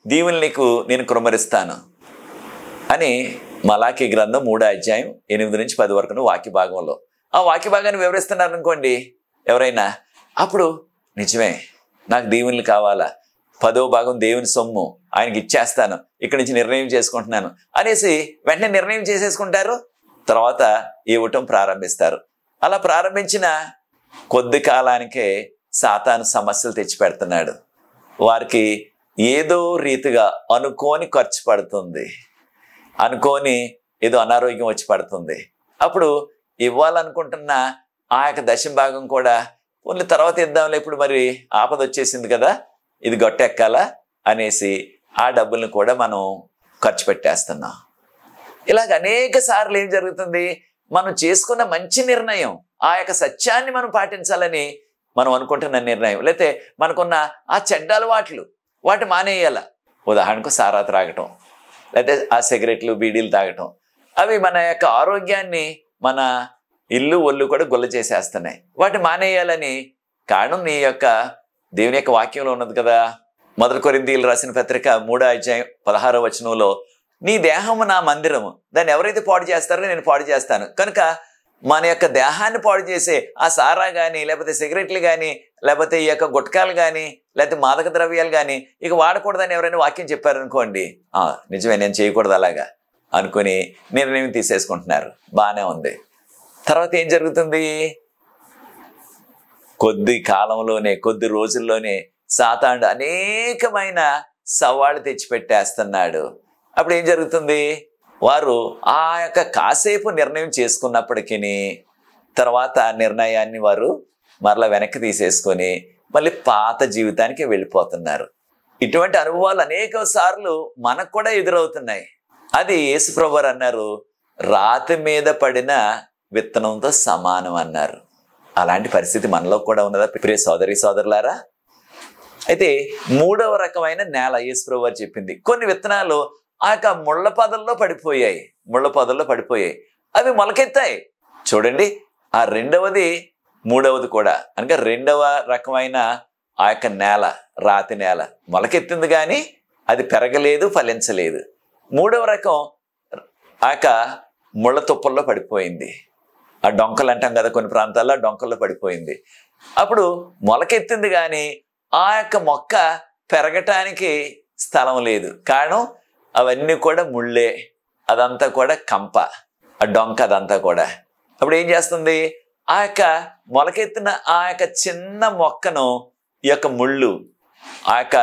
దీవులు నీకు నేను కృమ్మరిస్తాను అని మలాకీ గ్రంథం 3వ అధ్యాయం 8 నుంచి 10 వరకు వాక్య భాగంలో ఆ వాక్య భాగాన్ని వివరిస్తున్నారు అనుకోండి ఎవరైనా, అప్పుడు నిజమే నాకు దీవులు కావాలా, 10వ భాగం దేవుని సొమ్ము ఆయనకి ఇచ్చేస్తాను, ఇక్కడి నుంచి నిర్ణయం చేసుకుంటున్నాను అనేసి వెంటనే నిర్ణయం చేసేసుకుంటారు. తర్వాత ఇవ్వటం ప్రారంభిస్తారు. అలా ప్రారంభించిన కొద్ది కాలానికే సాతాను సమస్యలు తెచ్చిపెడుతున్నాడు. వారికి ఏదో రీతిగా అనుకోని ఖర్చు పడుతుంది, అనుకోని ఏదో అనారోగ్యం వచ్చి పడుతుంది. అప్పుడు ఇవ్వాలనుకుంటున్న ఆ యొక్క దశమ భాగం కూడా ఓన్లీ తర్వాత ఇద్దాంలే, ఇప్పుడు మరి ఆపద వచ్చేసింది కదా, ఇది గొట్టెక్కాలా అనేసి ఆ డబ్బుల్ని కూడా మనం ఖర్చు పెట్టేస్తున్నాం. ఇలాగ అనేక సార్లు ఏం జరుగుతుంది, మనం చేసుకున్న మంచి నిర్ణయం, ఆ యొక్క సత్యాన్ని మనం పాటించాలని మనం అనుకుంటున్న నిర్ణయం, లేకపోతే మనకున్న ఆ చెడ్డ అలవాట్లు వాటి మానేయాల. ఉదాహరణకు సారా త్రాగటం, లేకపోతే ఆ సిగరెట్లు బీడీలు తాగటం, అవి మన యొక్క ఆరోగ్యాన్ని, మన ఇల్లు ఒళ్ళు కూడా గుల్ల చేసేస్తున్నాయి. వాటి మానేయాలని కారణం నీ యొక్క దేవుని యొక్క వాక్యంలో ఉన్నది కదా. 1 కొరింథీయులు రాసిన పత్రిక 3వ అధ్యాయం 16వ వచనంలో, నీ దేహము నా మందిరము, దాన్ని ఎవరైతే పాడు చేస్తారో నేను పాడు చేస్తాను. కనుక మన యొక్క దేహాన్ని పాడు చేసే ఆ సారా కానీ, లేకపోతే సిగరెట్లు కానీ, లేకపోతే ఈ యొక్క గుట్కాలు కానీ, లేకపోతే మాదక ద్రవ్యాలు కానీ ఇక వాడకూడదని ఎవరైనా వాక్యం చెప్పారనుకోండి, నిజమే నేను చేయకూడదు అలాగా అనుకుని నిర్ణయం తీసేసుకుంటున్నారు. బాగానే ఉంది. తర్వాత ఏం జరుగుతుంది, కొద్ది కాలంలోనే, కొద్ది రోజుల్లోనే సాతానుడు అనేకమైన సవాళ్ళు తెచ్చిపెట్టేస్తున్నాడు. అప్పుడు ఏం జరుగుతుంది, వారు ఆ యొక్క కాసేపు నిర్ణయం చేసుకున్నప్పటికీ తర్వాత నిర్ణయాన్ని వారు మరలా వెనక్కి తీసేసుకొని మళ్ళీ పాత జీవితానికి వెళ్ళిపోతున్నారు. ఇటువంటి అనుభవాలు అనేక సార్లు మనకు కూడా ఎదురవుతున్నాయి. అది యేసుప్రభు వారు అన్నారు, రాతి మీద పడిన విత్తనంతో సమానం అన్నారు. అలాంటి పరిస్థితి మనలో కూడా ఉన్నదా ప్రియ సోదరి సోదరులారా? అయితే 3వ రకమైన నేల యేసుప్రభు వారు చెప్పింది. కొన్ని విత్తనాలు ఆ యొక్క ముళ్ళ పొదల్లో పడిపోయాయి, అవి మొలకెత్తాయి. చూడండి, ఆ 2వది 3వది కూడా, అనగా 2వ రకమైన ఆ యొక్క నేల, రాతి నేల మొలకెత్తింది కానీ అది పెరగలేదు, ఫలించలేదు. 3వ రకం ఆ యొక్క ముళ్ళ తుప్పల్లో పడిపోయింది. ఆ డొంకలు అంటాం కదా, కొన్ని ప్రాంతాల్లో డొంకల్లో పడిపోయింది. అప్పుడు మొలకెత్తింది కానీ ఆ యొక్క మొక్క పెరగటానికి స్థలం లేదు. కారణం అవన్నీ కూడా ముళ్ళే, అదంతా కూడా కంప, ఆ డొంక అదంతా కూడా. అప్పుడు ఏం చేస్తుంది, ఆ యొక్క మొలకెత్తిన ఆ యొక్క చిన్న మొక్కను ఈ యొక్క ముళ్ళు, ఆ యొక్క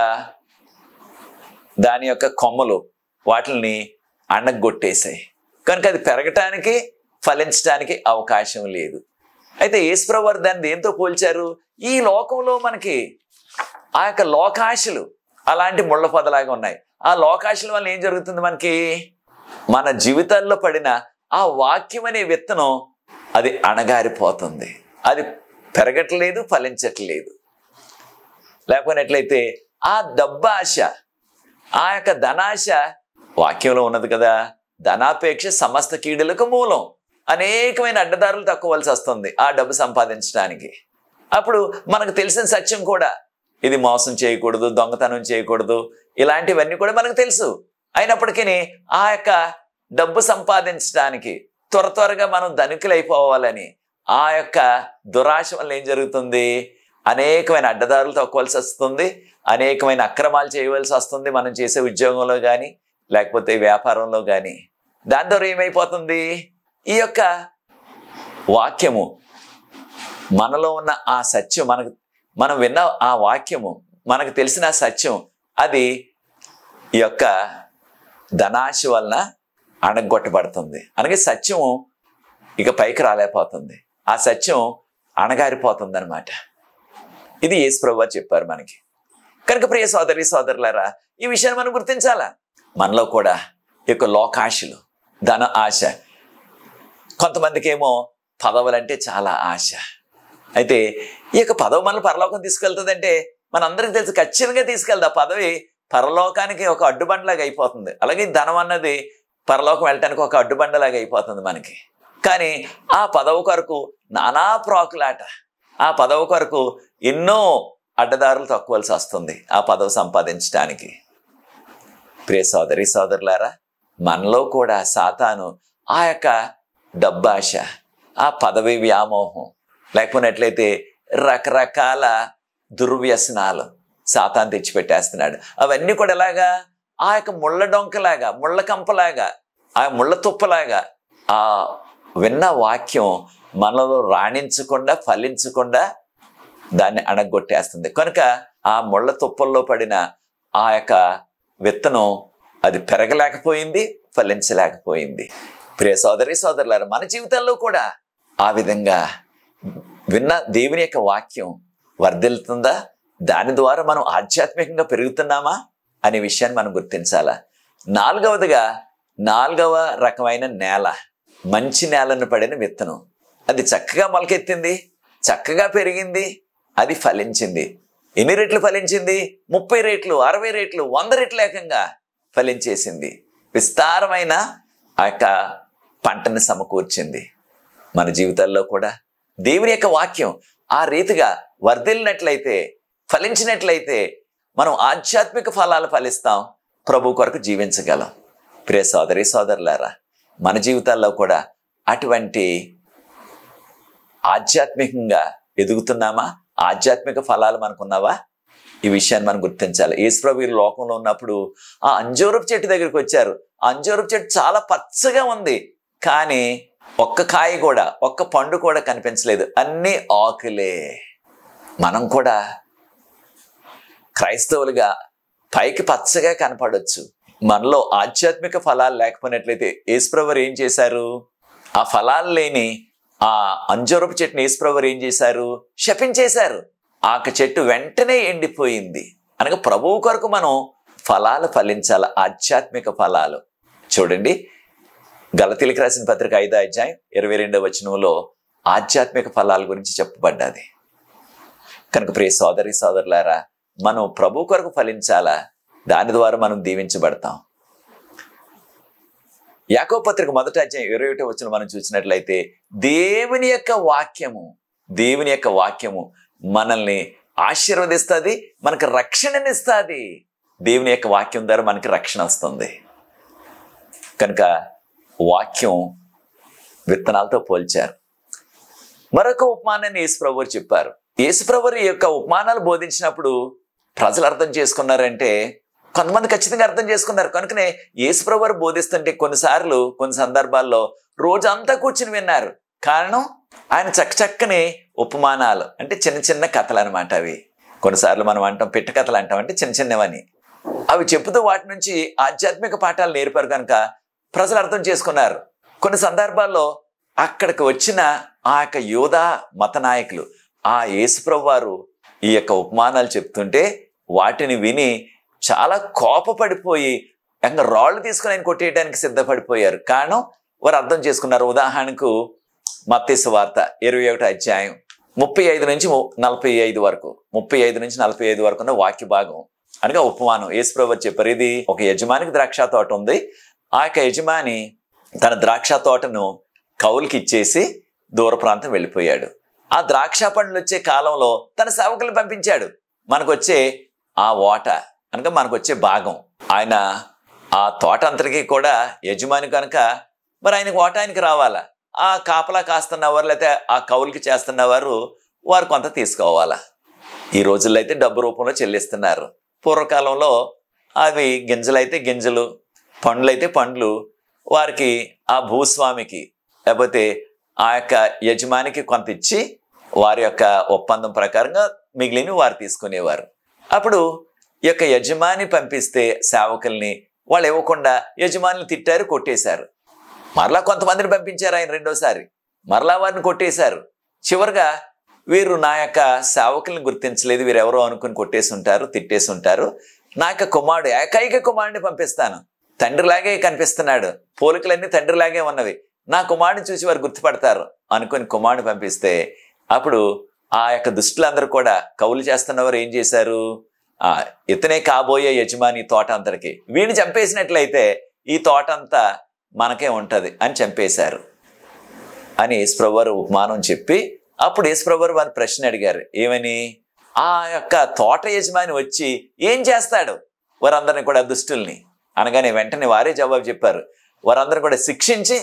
దాని యొక్క కొమ్మలు వాటిని అణగొట్టేశాయి. కనుక అది పెరగటానికి, ఫలించడానికి అవకాశం లేదు. అయితే యేసుప్రభు వారు దాన్ని దేంతో పోల్చారు, ఈ లోకంలో మనకి ఆ యొక్క లోకాశలు అలాంటి ముళ్ళ పొదలాగా ఉన్నాయి. ఆ లోకాశల వల్ల ఏం జరుగుతుంది, మనకి మన జీవితాల్లో పడిన ఆ వాక్యం అనే విత్తనం అది అణగారిపోతుంది, అది పెరగట్లేదు, ఫలించట్లేదు. లేకపోయినట్లయితే ఆ డబ్బాశ, ఆ యొక్క ధనాశ వాక్యంలో ఉన్నది కదా, ధనాపేక్ష సమస్త కీడులకు మూలం. అనేకమైన అడ్డదారులు తక్కువలసి వస్తుంది ఆ డబ్బు సంపాదించడానికి. అప్పుడు మనకు తెలిసిన సత్యం కూడా, ఇది మోసం చేయకూడదు, దొంగతనం చేయకూడదు, ఇలాంటివన్నీ కూడా మనకు తెలుసు. అయినప్పటికీ ఆ యొక్క డబ్బు సంపాదించడానికి, త్వరగా మనం ధనికులైపోవాలని ఆ యొక్క దురాశ వల్ల ఏం జరుగుతుంది, అనేకమైన అడ్డదారులు తొక్కవలసి వస్తుంది, అనేకమైన అక్రమాలు చేయవలసి వస్తుంది మనం చేసే ఉద్యోగంలో కానీ, లేకపోతే వ్యాపారంలో కానీ. దాని ద్వారా ఏమైపోతుంది, ఈ యొక్క వాక్యము, మనలో ఉన్న ఆ సత్యం, మనం విన్న ఆ వాక్యము, మనకు తెలిసిన ఆ సత్యం, అది ఈ యొక్క ధనాశ వలన అణగొట్టబడుతుంది. అనగా సత్యము ఇక పైకి రాలేకపోతుంది, ఆ సత్యం అణగారిపోతుంది అనమాట. ఇది యేసుప్రభు వారు చెప్పారు మనకి. కనుక ప్రియ సోదరి సోదరులారా, ఈ విషయాన్ని మనం గుర్తించాలా. మనలో కూడా ఈ యొక్క లోకాశలు, ధన ఆశ, కొంతమందికి ఏమో పదవులంటే చాలా ఆశ. అయితే ఈ యొక్క పదవి మనల్ని పరలోకం తీసుకెళ్తుందంటే మనందరికీ తెలుసు, ఖచ్చితంగా తీసుకెళ్తా. పదవి పరలోకానికి ఒక అడ్డుబండలాగా అయిపోతుంది. అలాగే ధనం అన్నది పరలోకం వెళ్ళటానికి ఒక అడ్డుబండలాగా అయిపోతుంది మనకి. కానీ ఆ పదవి కొరకు నానా ప్రాకులాట, ఆ పదవి కొరకు ఎన్నో అడ్డదారులు తక్కువలసి వస్తుంది ఆ పదవి సంపాదించడానికి. ప్రియ సోదరి సోదరులారా, మనలో కూడా సాతాను ఆ యొక్క డబ్బాశ, ఆ పదవి వ్యామోహం, లేకపోయినట్లయితే రకరకాల దుర్వ్యసనాలు సాతాను తెచ్చిపెట్టేస్తున్నాడు. అవన్నీ కూడా ఎలాగా, ఆ యొక్క ముళ్ళ డొంకలాగా, ముళ్ళ కంపలాగా, ఆ ముళ్ళ తుప్పలాగా ఆ విన్న వాక్యం మనలో రాణించకుండా, ఫలించకుండా దాన్ని అణగొట్టేస్తుంది. కనుక ఆ ముళ్ళ తుప్పల్లో పడిన ఆ యొక్క విత్తనం అది పెరగలేకపోయింది, ఫలించలేకపోయింది. ప్రియ సోదరి సోదరులారా, మన జీవితాల్లో కూడా ఆ విధంగా విన్న దేవుని యొక్క వాక్యం వర్ధిల్లుతుందా? దాని ద్వారా మనం ఆధ్యాత్మికంగా పెరుగుతున్నామా అనే విషయాన్ని మనం గుర్తించాలా. నాలుగవదిగా, 4వ రకమైన నేల, మంచి నేలను పడిన విత్తనం. అది చక్కగా మొలకెత్తింది, చక్కగా పెరిగింది, అది ఫలించింది. ఎన్ని రెట్లు ఫలించింది? 30 రెట్లు, 60 రెట్లు, 100 రెట్లు ఏకంగా ఫలించేసింది. విస్తారమైన ఆ యొక్క పంటను సమకూర్చింది. మన జీవితాల్లో కూడా దేవుని యొక్క వాక్యం ఆ రీతిగా వర్ధిల్లినట్లయితే, ఫలించినట్లయితే మనం ఆధ్యాత్మిక ఫలాలు ఫలిస్తాం, ప్రభు కొరకు జీవించగలం. ప్రియ సోదరి సోదరులారా, మన జీవితాల్లో కూడా అటువంటి ఆధ్యాత్మికంగా ఎదుగుతున్నామా? ఆధ్యాత్మిక ఫలాలు మనకున్నావా? ఈ విషయాన్ని మనం గుర్తించాలి. యేసుప్రభు లోకంలో ఉన్నప్పుడు ఆ అంజూరపు చెట్టు దగ్గరికి వచ్చారు. ఆ అంజూరపు చెట్టు చాలా పచ్చగా ఉంది, కానీ ఒక్క కాయ కూడా, ఒక్క పండు కూడా కనిపించలేదు, అన్ని ఆకులే. మనం కూడా క్రైస్తవులుగా పైకి పచ్చగా కనపడవచ్చు, మనలో ఆధ్యాత్మిక ఫలాలు లేకపోయినట్లయితే యేసుప్రభు ఏం చేశారు? ఆ ఫలాలు లేని ఆ అంజూరపు చెట్టుని యేసుప్రభు ఏం చేశారు? శపించేశారు. ఆ చెట్టు వెంటనే ఎండిపోయింది. అనగా ప్రభువు కొరకు మనం ఫలాలు ఫలించాలి, ఆధ్యాత్మిక ఫలాలు. చూడండి, గలతీయులకు రాసిన పత్రిక 5వ అధ్యాయం 22వ వచనంలో ఆధ్యాత్మిక ఫలాల గురించి చెప్పబడ్డది. కనుక ప్రియ సోదరి సోదరులారా, మనం ప్రభు కొరకు ఫలించాలా, దాని ద్వారా మనం దీవించబడతాం. యాకోబు పత్రిక 1వ అధ్యాయం 21వ వచనం మనం చూసినట్లయితే దేవుని యొక్క వాక్యము మనల్ని ఆశీర్వదిస్తుంది, మనకు రక్షణనిస్తుంది. దేవుని యొక్క వాక్యం ద్వారా మనకి రక్షణ వస్తుంది. కనుక వాక్యం విత్తనాలతో పోల్చారు. మరొక ఉపమానాన్ని యేసుప్రభువు చెప్పారు. యేసుప్రభువు యొక్క ఉపమానాలు బోధించినప్పుడు ప్రజలు అర్థం చేసుకున్నారంటే, కొంతమంది ఖచ్చితంగా అర్థం చేసుకున్నారు. కనుకనే యేసుప్రభువు బోధిస్తుంటే కొన్ని సందర్భాల్లో రోజంతా కూర్చుని విన్నారు. కారణం, ఆయన చక్కని ఉపమానాలు, అంటే చిన్న చిన్న కథలు అనమాట. అవి కొన్నిసార్లు మనం అంటాం పిట్ట కథలు అంటాం, అంటే చిన్న చిన్నవని. అవి చెబుతూ వాటి నుంచి ఆధ్యాత్మిక పాఠాలు నేర్పారు. కనుక ప్రజలు అర్థం చేసుకున్నారు. కొన్ని సందర్భాల్లో అక్కడికి వచ్చిన ఆ యొక్క యూదా మత నాయకులు ఆ యేసుప్రభువు వారు ఈ యొక్క ఉపమానాలు చెప్తుంటే వాటిని విని చాలా కోపపడిపోయి ఇంకా రాళ్ళు తీసుకుని ఆయన కొట్టేయడానికి సిద్ధపడిపోయారు. కారణం, వారు అర్థం చేసుకున్నారు. ఉదాహరణకు మత్తయి సువార్త 21వ అధ్యాయం 35 నుంచి 45 వరకు, 35 నుంచి 45 వరకు ఉన్న వాక్య భాగం అనగా ఉపమానం. యేసుప్రభువు చెప్పారు, ఇది ఒక యజమానికి ద్రాక్ష తోట ఉంది. ఆ యొక్క యజమాని తన ద్రాక్ష తోటను కౌలుకి ఇచ్చేసి దూర ప్రాంతం వెళ్ళిపోయాడు. ఆ ద్రాక్ష పండ్లు వచ్చే కాలంలో తన సేవకులను పంపించాడు. మనకొచ్చే ఆ ఓట అనగా మనకొచ్చే భాగం, ఆయన ఆ తోట అంతటికీ కూడా యజమాని కనుక మరి ఆయనకు ఓట ఆయనకి రావాలా. ఆ కాపలా కాస్తున్నవారు లేకపోతే ఆ కౌలుకి చేస్తున్నవారు వారు కొంత తీసుకోవాలా. ఈ రోజుల్లో అయితే డబ్బు రూపంలో చెల్లిస్తున్నారు. పూర్వకాలంలో అవి గింజలైతే గింజలు, పండ్లైతే పండ్లు, వారికి ఆ భూస్వామికి లేకపోతే ఆ యొక్క యజమానికి కొంత ఇచ్చి వారి యొక్క ఒప్పందం ప్రకారంగా మిగిలిన వారు తీసుకునేవారు. అప్పుడు ఈ యొక్క యజమాని పంపిస్తే సేవకుల్ని వాళ్ళు ఇవ్వకుండా యజమానులు తిట్టారు, కొట్టేశారు. మరలా కొంతమందిని పంపించారు ఆయన రెండోసారి, మరలా వారిని కొట్టేశారు. చివరిగా వీరు నా యొక్క సేవకుల్ని గుర్తించలేదు, వీరెవరో అనుకుని కొట్టేసి ఉంటారు, తిట్టేసి ఉంటారు. నా యొక్క కుమారుడు, ఏకైక కుమారుడిని పంపిస్తాను, తండ్రిలాగే కనిపిస్తున్నాడు, పోలికలన్నీ తండ్రిలాగే ఉన్నవి, నా కుమారుడిని చూసి వారు గుర్తుపడతారు అనుకుని కుమారుడిని పంపిస్తే అప్పుడు ఆ యొక్క దుష్టులందరూ కూడా కౌలు చేస్తున్నవారు ఏం చేశారు? ఇతనే కాబోయే యజమాని తోట అంతటికి, వీడిని చంపేసినట్లయితే ఈ తోట అంతా మనకే ఉంటది అని చంపేశారు అని యేసుప్రభువు వారు ఉపమానం చెప్పి, అప్పుడు యేసుప్రభువు వారు వారిని ప్రశ్న అడిగారు. ఏమని? ఆ యొక్క తోట యజమాని వచ్చి ఏం చేస్తాడు వారందరినీ కూడా, దుష్టుల్ని అనగానే వెంటనే వారే జవాబు చెప్పారు. వారందరూ కూడా శిక్షించి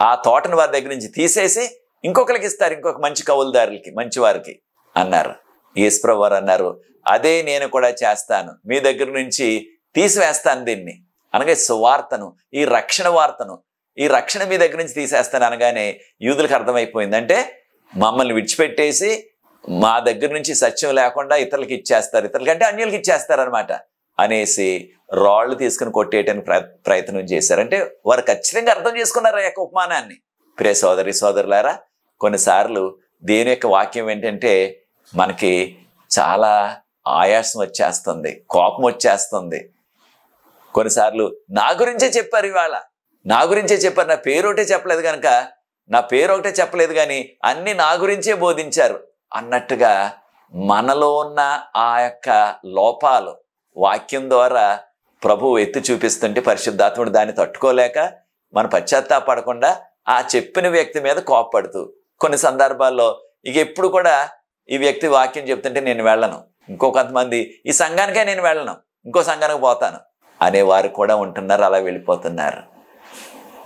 ఆ తోటను వారి దగ్గర నుంచి తీసేసి ఇంకొకరికి ఇస్తారు, ఇంకొక మంచి కౌలుదారులకి, మంచి వారికి అన్నారు. యేసుప్రభువు వారు అన్నారు, అదే నేను కూడా చేస్తాను, మీ దగ్గర నుంచి తీసివేస్తాను దీన్ని, అనగా సువార్తను, ఈ రక్షణ వార్తను, ఈ రక్షణ మీ దగ్గర నుంచి తీసేస్తాను అనగానే యూదులకు అర్థమైపోయింది. అంటే మమ్మల్ని విడిచిపెట్టేసి మా దగ్గర నుంచి సత్యం లేకుండా ఇతరులకి ఇచ్చేస్తారు, ఇతరులకంటే అన్యులకి ఇచ్చేస్తారు అనమాట అనేసి రాళ్ళు తీసుకుని కొట్టేయటానికి ప్రయత్నం చేశారు. అంటే వారు ఖచ్చితంగా అర్థం చేసుకున్నారు ఆ యొక్క ఉపమానాన్ని. ప్రియ సోదరి సోదరులారా, కొన్నిసార్లు దేవుని యొక్క వాక్యం ఏంటంటే మనకి చాలా ఆయాసం వచ్చేస్తుంది, కోపం వచ్చేస్తుంది. కొన్నిసార్లు నా గురించే చెప్పారు, ఇవాళ నా గురించే చెప్పారు, నా పేరు ఒకటే చెప్పలేదు కనుక, నా పేరు ఒకటే చెప్పలేదు కానీ అన్ని నా గురించే బోధించారు అన్నట్టుగా మనలో ఉన్న ఆ యొక్క లోపాలు వాక్యం ద్వారా ప్రభువు ఎత్తి చూపిస్తుంటే పరిశుద్ధాత్ముడు దాన్ని తట్టుకోలేక మన పశ్చాత్తాపడకుండా ఆ చెప్పిన వ్యక్తి మీద కోపపడుతూ, కొన్ని సందర్భాల్లో ఇక ఎప్పుడు కూడా ఈ వ్యక్తి వాక్యం చెప్తుంటే నేను వెళ్ళను, ఇంకో కొంతమంది ఈ సంఘానికే నేను వెళ్ళను, ఇంకో సంఘానికి పోతాను అనేవారు కూడా ఉంటున్నారు, అలా వెళ్ళిపోతున్నారు.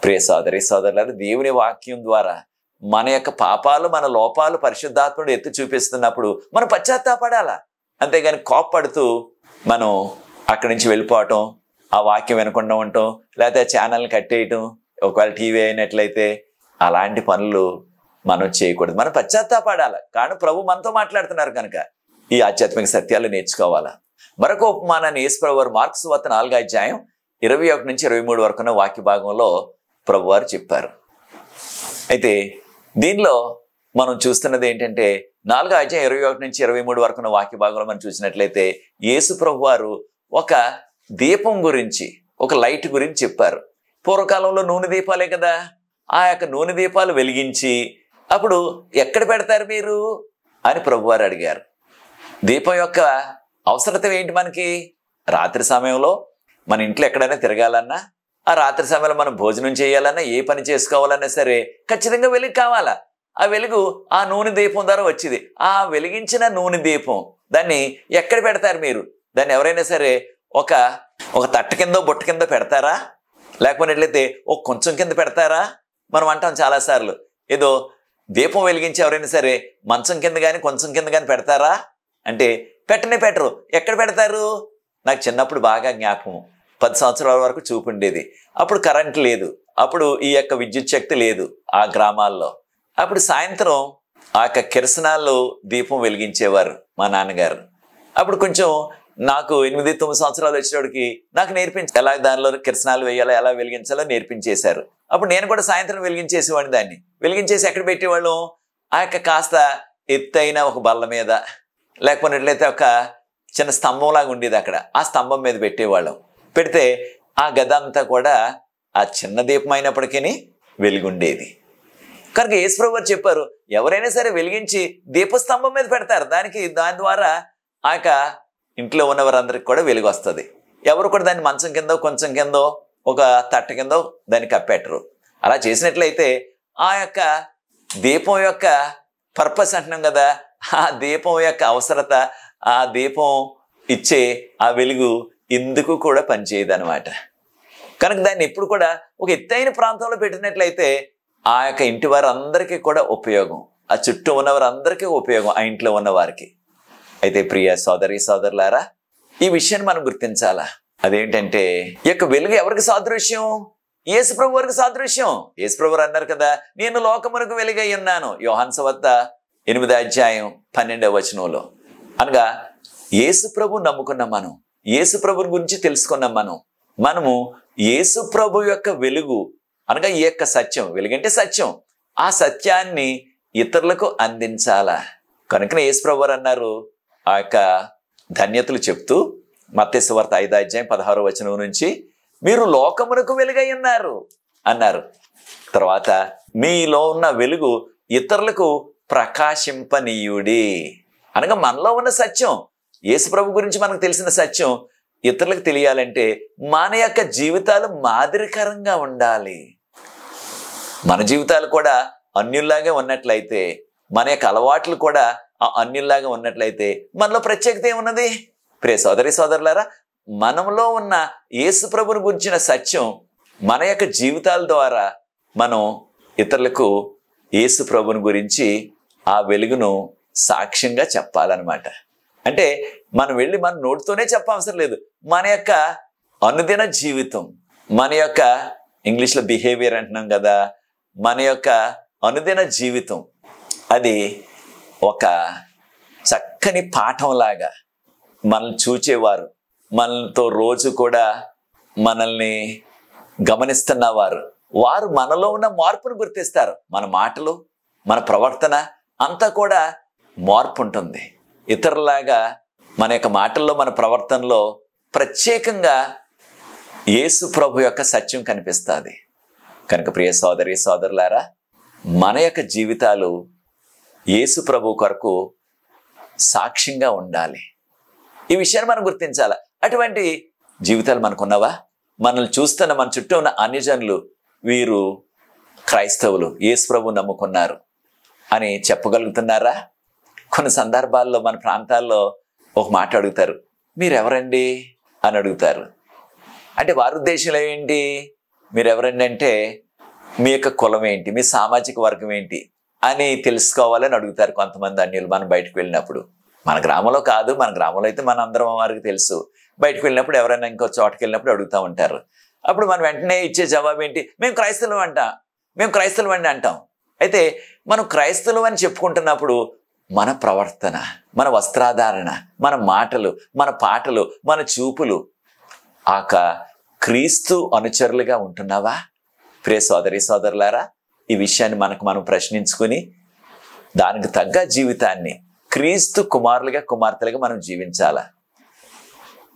ప్రియ సోదరి సోదరులారా, దేవుని వాక్యం ద్వారా మన యొక్క పాపాలు, మన లోపాలు పరిశుద్ధాత్ముడు ఎత్తి చూపిస్తున్నప్పుడు మనం పశ్చాత్తాపడాలా. అంతేగాని కోపపడుతూ మనం అక్కడి నుంచి వెళ్ళిపోవటం, ఆ వాక్యం వినకుండా ఉండటం, లేకపోతే ఛానల్ని కట్టేయటం, ఒకవేళ టీవీ అయినట్లయితే అలాంటి పనులు మనం చేయకూడదు. మనం పశ్చాత్తాపడాలి. కానీ ప్రభు మనతో మాట్లాడుతున్నారు కనుక ఈ ఆధ్యాత్మిక సత్యాలు నేర్చుకోవాలా. మరొక ఉపమానాన్ని యేసు ప్రభు వారు మార్కు సువార్త 4వ అధ్యాయం 21 నుంచి 23 వరకున్న వాక్య భాగంలో ప్రభువారు చెప్పారు. అయితే దీనిలో మనం చూస్తున్నది ఏంటంటే 4వ అధ్యాయం 21 నుంచి 23 వరకున్న వాక్య భాగంలో మనం చూసినట్లయితే యేసు ప్రభువారు ఒక దీపం గురించి, ఒక లైట్ గురించి చెప్పారు. పూర్వకాలంలో నూనె దీపాలే కదా, ఆ యొక్క నూనె దీపాలు వెలిగించి అప్పుడు ఎక్కడ పెడతారు మీరు అని ప్రభువారు అడిగారు. దీపం యొక్క అవసరత ఏంటి మనకి? రాత్రి సమయంలో మన ఇంట్లో ఎక్కడైనా తిరగాలన్నా, ఆ రాత్రి సమయంలో మనం భోజనం చేయాలన్నా, ఏ పని చేసుకోవాలన్నా సరే ఖచ్చితంగా వెలుగు కావాలా. ఆ వెలుగు ఆ నూనె దీపం ద్వారా వచ్చింది. ఆ వెలిగించిన నూనె దీపం దాన్ని ఎక్కడ పెడతారు మీరు? దాన్ని ఎవరైనా సరే ఒక తట్ట కిందో బుట్ట కింద పెడతారా? లేకపోయినట్లయితే ఒక కొంచెం కింద పెడతారా? మనం అంటాం చాలాసార్లు, ఏదో దీపం వెలిగించి ఎవరైనా సరే మంచం కింద కానీ కొంచెం కింద కానీ పెడతారా అంటే పెట్టనే పెట్టరు. ఎక్కడ పెడతారు? నాకు చిన్నప్పుడు బాగా జ్ఞాపకం, 10 సంవత్సరాల వరకు చూపుండేది. అప్పుడు కరెంట్ లేదు, అప్పుడు ఈ యొక్క విద్యుత్ శక్తి లేదు ఆ గ్రామాల్లో. అప్పుడు సాయంత్రం ఆ యొక్క కిరసనాలు దీపం వెలిగించేవారు మా నాన్నగారు. అప్పుడు కొంచెం నాకు 8-9 సంవత్సరాలు వచ్చేటోడికి నాకు ఎలా దానిలో కిరసనాలు వేయాలో, ఎలా వెలిగించాలో నేర్పించేశారు. అప్పుడు నేను కూడా సాయంత్రం వెలిగించేసేవాడిని. దాన్ని వెలిగించేసి ఎక్కడ పెట్టేవాళ్ళం? ఆ యొక్క కాస్త ఎత్తైన ఒక బల్ల మీద, లేకపోయినట్లయితే ఒక చిన్న స్తంభంలాగా ఉండేది, అక్కడ ఆ స్తంభం మీద పెట్టేవాళ్ళం. పెడితే ఆ గద అంతా కూడా ఆ చిన్న దీపం అయినప్పటికీ వెలుగుండేది. కనుక యేసు ప్రభువు చెప్పారు, ఎవరైనా సరే వెలిగించి దీపస్తంభం మీద పెడతారు. దాని ద్వారా ఆ యొక్క ఇంట్లో ఉన్నవారందరికి కూడా వెలుగు వస్తుంది. ఎవరు కూడా దాన్ని మంచం కిందో కొంచెం కిందో ఒక తట్ట కిందో దాన్ని కప్పెట్టరు. అలా చేసినట్లయితే ఆ యొక్క దీపం యొక్క పర్పస్ అంటున్నాం కదా, ఆ దీపం యొక్క అవసరత, ఆ దీపం ఇచ్చే ఆ వెలుగు ఎందుకు కూడా పనిచేయదు అనమాట. కనుక దాన్ని ఎప్పుడు కూడా ఒక ఎత్తైన ప్రాంతంలో పెట్టినట్లయితే ఆ యొక్క ఇంటి వారందరికీ కూడా ఉపయోగం, ఆ చుట్టూ ఉన్నవారందరికీ ఉపయోగం, ఆ ఇంట్లో ఉన్నవారికి. అయితే ప్రియ సోదరి సోదరులారా, ఈ విషయాన్ని మనం గుర్తించాలా. అదేంటంటే ఈ యొక్క వెలుగు ఎవరికి సాదృశ్యం? యేసు ప్రభు వారికి సాదృశ్యం. యేసు ప్రభు అన్నారు కదా, నేను లోకమునకు వెలుగై ఉన్నాను, యోహాను సువార్త 8వ అధ్యాయం 12వ వచనంలో. అనగా యేసు ప్రభు నమ్ముకున్న మనం, యేసు ప్రభుని గురించి తెలుసుకున్నాం మనము యేసు ప్రభు యొక్క వెలుగు అనగా ఈ యొక్క సత్యం, వెలుగంటే సత్యం, ఆ సత్యాన్ని ఇతరులకు అందించాలా. కనుక యేసు ప్రభు వారు అన్నారు, ఆ యొక్క ధన్యతలు చెప్తూ మత్తయి సువార్త 5వ అధ్యాయం 16వ వచనం నుంచి, మీరు లోకమునకు వెలుగై ఉన్నారు అన్నారు. తర్వాత మీలో ఉన్న వెలుగు ఇతరులకు ప్రకాశింపనీయుడి. అనగా మనలో ఉన్న సత్యం, యేసు ప్రభు గురించి మనకు తెలిసిన సత్యం ఇతరులకు తెలియాలంటే మన యొక్క జీవితాలు మాదిరికరంగా ఉండాలి. మన జీవితాలు కూడా అన్యుల్లాగా ఉన్నట్లయితే, మన యొక్క అలవాట్లు కూడా ఆ అన్యుల్లాగా ఉన్నట్లయితే మనలో ప్రత్యేకత ఏమున్నది? ప్రియ సోదరి సోదరులారా, మనలో ఉన్న యేసు ప్రభుని గురించిన సత్యం మన యొక్క జీవితాల ద్వారా మనం ఇతరులకు యేసు ప్రభుని గురించి ఆ వెలుగును సాక్ష్యంగా చెప్పాలన్నమాట. అంటే మనం వెళ్ళి మన నోటితోనే చెప్పవసరం లేదు, మన యొక్క అనుదిన జీవితం, మన యొక్క ఇంగ్లీష్లో బిహేవియర్ అంటున్నాం కదా, మన యొక్క అనుదిన జీవితం అది ఒక చక్కని పాఠంలాగా మనల్ని చూచేవారు, మనతో రోజు కూడా మనల్ని గమనిస్తున్నవారు, వారు మనలో ఉన్న మార్పును గుర్తిస్తారు. మన మాటలు, మన ప్రవర్తన అంతా కూడా మార్పు ఉంటుంది. ఇతరులాగా మన యొక్క మాటల్లో, మన ప్రవర్తనలో ప్రత్యేకంగా యేసు ప్రభు యొక్క సత్యం కనిపిస్తుంది. కనుక ప్రియ సోదరి సోదరులారా, మన యొక్క జీవితాలు యేసు ప్రభు కొరకు సాక్ష్యంగా ఉండాలి. ఈ విషయాన్ని మనం గుర్తించాలి. అటువంటి జీవితాలు మనకున్నవా? మనల్ని చూస్తున్న మన చుట్టూ ఉన్న అన్యజనులు, వీరు క్రైస్తవులు, యేసు ప్రభు నమ్ముకున్నారు అని చెప్పగలుగుతున్నారా? కొన్ని సందర్భాల్లో మన ప్రాంతాల్లో ఒక మాట అడుగుతారు, మీరెవరండి అని అడుగుతారు. అంటే వారి ఉద్దేశంలో ఏంటి? మీరెవరండి అంటే మీ యొక్క కులం ఏంటి, మీ సామాజిక వర్గం ఏంటి అని తెలుసుకోవాలని అడుగుతారు కొంతమంది అన్యులు. మనం బయటకు వెళ్ళినప్పుడు, మన గ్రామంలో కాదు, మన గ్రామంలో అయితే మన అందరం వారికి తెలుసు. బయటకు వెళ్ళినప్పుడు ఎవరైనా ఇంకో చోటకి వెళ్ళినప్పుడు అడుగుతూ ఉంటారు. అప్పుడు మనం వెంటనే ఇచ్చే జవాబు ఏంటి? మేము క్రైస్తవులు అంటాం. అయితే మనం క్రైస్తవులు అని చెప్పుకుంటున్నప్పుడు మన ప్రవర్తన, మన వస్త్రాధారణ, మన మాటలు, మన పాటలు, మన చూపులు క్రీస్తు అనుచరులుగా ఉంటున్నావా? ప్రియ సోదరి సోదరులారా, ఈ విషయాన్ని మనం ప్రశ్నించుకుని దానికి తగ్గ జీవితాన్ని క్రీస్తు కుమారులుగా కుమార్తెలుగా మనం జీవించాలా.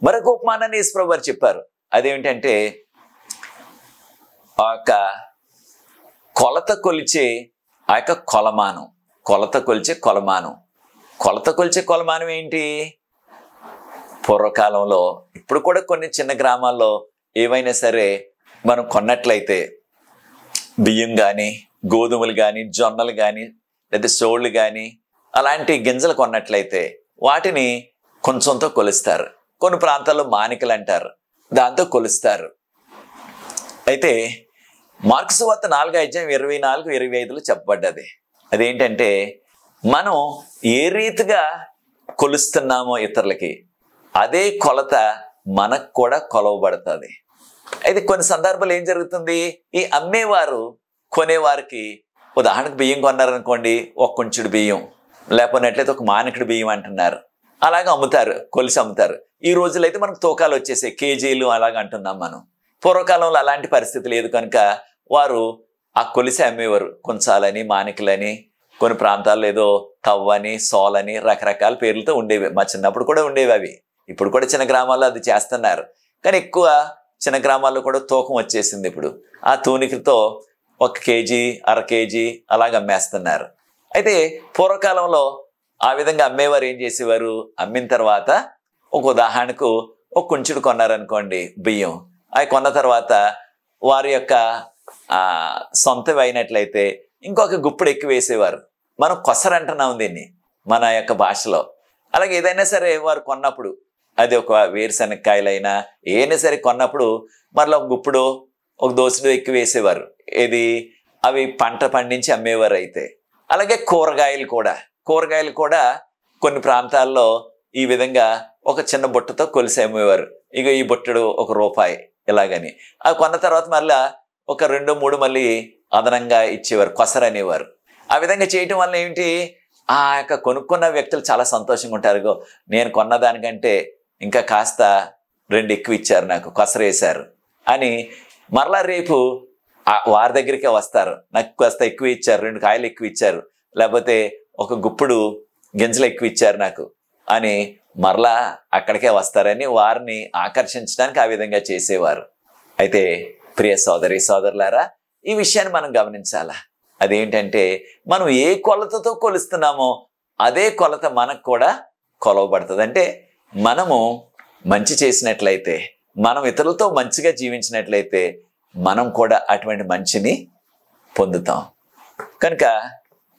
మరొక ఉపమానాన్ని యేసు ప్రభువు వారు చెప్పారు. అదేమిటంటే ఆ యొక్క కొలత కొలిచే ఆ యొక్క కొలమానం. కొలత కొలిచే కొలమానం ఏంటి? పూర్వకాలంలో, ఇప్పుడు కూడా కొన్ని చిన్న గ్రామాల్లో ఏవైనా సరే మనం కొన్నట్లయితే బియ్యం కానీ, గోధుమలు కానీ, జొన్నలు కానీ, లేదా సోళ్ళు కానీ అలాంటి గింజలు కొన్నట్లయితే వాటిని కొంచెంతో కొలుస్తారు. కొన్ని ప్రాంతాల్లో మానికలు అంటారు, దాంతో కొలుస్తారు. అయితే మార్కు సువార్త 4:24-25 చెప్పబడ్డది. అదేంటంటే మనం ఏ రీతిగా కొలుస్తున్నామో ఇతరులకి, అదే కొలత మనకు కూడా కొలవబడుతుంది. అయితే కొన్ని సందర్భాలు ఏం జరుగుతుంది? ఈ అమ్మేవారు కొనేవారికి, ఉదాహరణకు బియ్యం కొన్నారనుకోండి, ఒక కుంచుడు బియ్యం, లేకపోయినట్లయితే ఒక మానికడు బియ్యం అంటున్నారు. అలాగే అమ్ముతారు, కొలిసి అమ్ముతారు. ఈ రోజుల్లో అయితే మనకు తూకాలు వచ్చేసాయి, కేజీలు అలాగ అంటున్నాం మనం. పూర్వకాలంలో అలాంటి పరిస్థితి లేదు కనుక వారు ఆ కొలిసి అమ్మేవారు. కుంచాలని, మానికలని, కొన్ని ప్రాంతాల్లో ఏదో తవ్వని, సోలని, రకరకాల పేర్లతో ఉండేవి. మా చిన్నప్పుడు కూడా ఉండేవి అవి. ఇప్పుడు కూడా చిన్న గ్రామాల్లో అది చేస్తున్నారు. కానీ ఎక్కువ చిన్న గ్రామాల్లో కూడా తూకం వచ్చేసింది. ఇప్పుడు ఆ తూనికతో 1 కేజీ, అర కేజీ అలాగ అమ్మేస్తున్నారు. అయితే పూర్వకాలంలో ఆ విధంగా అమ్మేవారు ఏం చేసేవారు? అమ్మిన తర్వాత ఒక ఉదాహరణకు ఒక కుంచుడు కొన్నారనుకోండి బియ్యం, అవి కొన్న తర్వాత వారి యొక్క సొంతవి అయినట్లయితే ఇంకొక గుప్పుడు ఎక్కువ వేసేవారు. మనం కొసరు అంటున్నాం దీన్ని మన యొక్క భాషలో. అలాగే ఏదైనా సరే వారు కొన్నప్పుడు, అది ఒక వేరుశనక్కాయలైనా ఏదైనా సరే కొన్నప్పుడు మరలా ఒక గుప్పుడు, ఒక దోసెడు ఎక్కువ వేసేవారు. ఏది? అవి పంట పండించి అమ్మేవారు. అయితే అలాగే కూరగాయలు కూడా కొన్ని ప్రాంతాల్లో ఈ విధంగా ఒక చిన్న బుట్టతో కొలిసి అమ్మేవారు. ఇక ఈ బుట్టడు ₹1 ఇలాగని. అవి కొన్న తర్వాత మళ్ళీ ఒక 2-3 మళ్ళీ అదనంగా ఇచ్చేవారు, కొసరు అనేవారు. ఆ విధంగా చేయటం వల్ల ఏమిటి? ఆ యొక్క కొనుక్కున్న వ్యక్తులు చాలా సంతోషంగా ఉంటారు. నేను కొన్నదానికంటే ఇంకా కాస్త 2 ఎక్కువ ఇచ్చారు, నాకు కొసరు వేశారు అని మరలా రేపు వారి దగ్గరికే వస్తారు. నాకు కాస్త ఎక్కువ ఇచ్చారు, 2 కాయలు ఎక్కువ ఇచ్చారు, లేకపోతే ఒక గుప్పుడు గింజలు ఎక్కువ ఇచ్చారు నాకు అని మరలా అక్కడికే వస్తారని వారిని ఆకర్షించడానికి ఆ విధంగా చేసేవారు. అయితే ప్రియ సోదరి సోదరులారా, ఈ విషయాన్ని మనం గమనించాలా. అదేంటంటే మనం ఏ కొలతతో కొలుస్తున్నామో అదే కొలత మనకు కూడా కొలవబడుతుంది. అంటే మనము మంచి చేసినట్లయితే, మనం ఇతరులతో మంచిగా జీవించినట్లయితే మనం కూడా అటువంటి మంచిని పొందుతాం. కనుక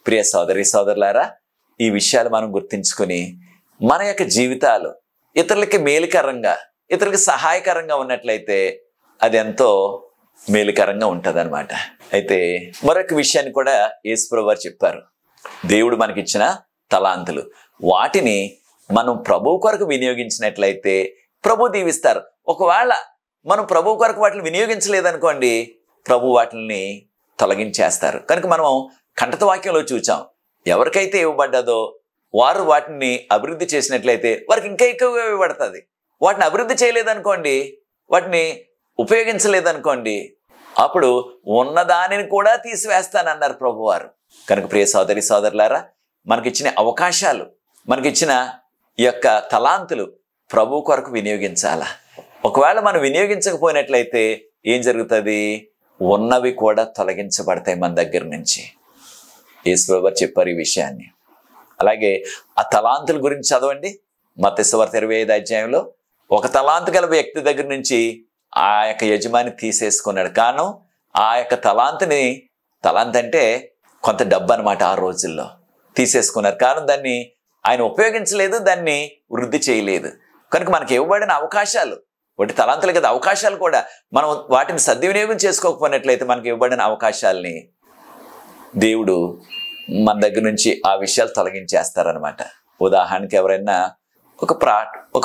ప్రియ సోదరి సోదరులారా, ఈ విషయాలు మనం గుర్తించుకుని మన యొక్క జీవితాలు ఇతరులకి మేలుకరంగా, ఇతరులకి సహాయకరంగా ఉన్నట్లయితే అది ఎంతో మేలుకరంగా ఉంటుంది అనమాట. అయితే మరొక విషయాన్ని కూడా యేసు ప్రభువు వారు చెప్పారు. దేవుడు మనకిచ్చిన తలాంతులు, వాటిని మనం ప్రభువు కొరకు వినియోగించినట్లయితే ప్రభు దీవిస్తారు. ఒకవేళ మనం ప్రభు కొరకు వాటిని వినియోగించలేదనుకోండి, ప్రభు వాటిని తొలగించేస్తారు. కనుక మనం కంఠత వాక్యంలో చూచాం, ఎవరికైతే ఇవ్వబడ్డదో వారు వాటిని అభివృద్ధి చేసినట్లయితే వారికి ఇంకా ఎక్కువగా ఇవ్వబడుతుంది. వాటిని అభివృద్ధి చేయలేదనుకోండి, వాటిని ఉపయోగించలేదనుకోండి, అప్పుడు ఉన్నదానిని కూడా తీసివేస్తానన్నారు ప్రభువారు. కనుక ప్రియ సోదరి సోదరులారా, మనకిచ్చిన అవకాశాలు, మనకిచ్చిన ఈ యొక్క తలాంతులు ప్రభు కొరకు వినియోగించాలా. ఒకవేళ మనం వినియోగించకపోయినట్లయితే ఏం జరుగుతుంది? ఉన్నవి కూడా తొలగించబడతాయి మన దగ్గర నుంచి. యేసు ప్రభువు చెప్పారు ఈ విషయాన్ని. అలాగే ఆ తలాంతుల గురించి చదవండి. మత్తయి సువార్త 25వ అధ్యాయంలో ఒక తలాంతు గల వ్యక్తి దగ్గర నుంచి ఆ యొక్క యజమాని తీసేసుకున్నాడు. కాను ఆ యొక్క తలాంత్ అంటే కొంత డబ్బు అనమాట. ఆ రోజుల్లో తీసేసుకున్నారు. కారణం దాన్ని ఆయన ఉపయోగించలేదు, దాన్ని వృద్ధి చేయలేదు. కనుక మనకి ఇవ్వబడిన అవకాశాలు, ఒకటి తలాంతులు కదా, అవకాశాలు కూడా మనం వాటిని సద్వినియోగం చేసుకోకపోయినట్లయితే మనకి ఇవ్వబడిన అవకాశాలని దేవుడు మన దగ్గర నుంచి ఆ విషయాలు తొలగించేస్తారనమాట. ఉదాహరణకి ఎవరైనా ఒక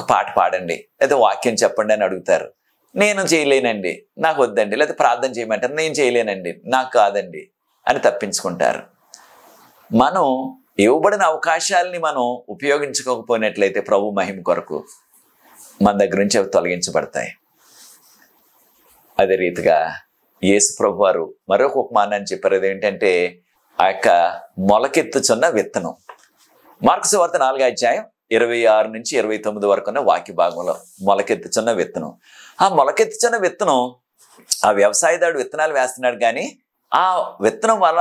పాట పాడండి, లేదా వాక్యం చెప్పండి అని అడుగుతారు. నేను చేయలేనండి, నాకు వద్దండి. లేదా ప్రార్థన చేయమంటారు, నేను చేయలేనండి, నాకు కాదండి అని తప్పించుకుంటారు. మనం ఇవ్వబడిన అవకాశాలని మనం ఉపయోగించుకోకపోయినట్లయితే ప్రభు మహిమ కొరకు మన దగ్గర నుంచి అవి తొలగించబడతాయి. అదే రీతిగా యేసు ప్రభు వారు మరొక ఉపమానాన్ని చెప్పారు. అదేంటంటే ఆ యొక్క మొలకెత్తుచున్న విత్తనం. మార్కు సువార్త 4వ అధ్యాయం 26 నుంచి 29 వరకు ఉన్న వాక్య భాగంలో మొలకెత్తుచున్న విత్తనం. ఆ మొలకెత్తుచున్న విత్తనం, ఆ వ్యవసాయదారుడు విత్తనాలు వేస్తున్నాడు, కానీ ఆ విత్తనం వల్ల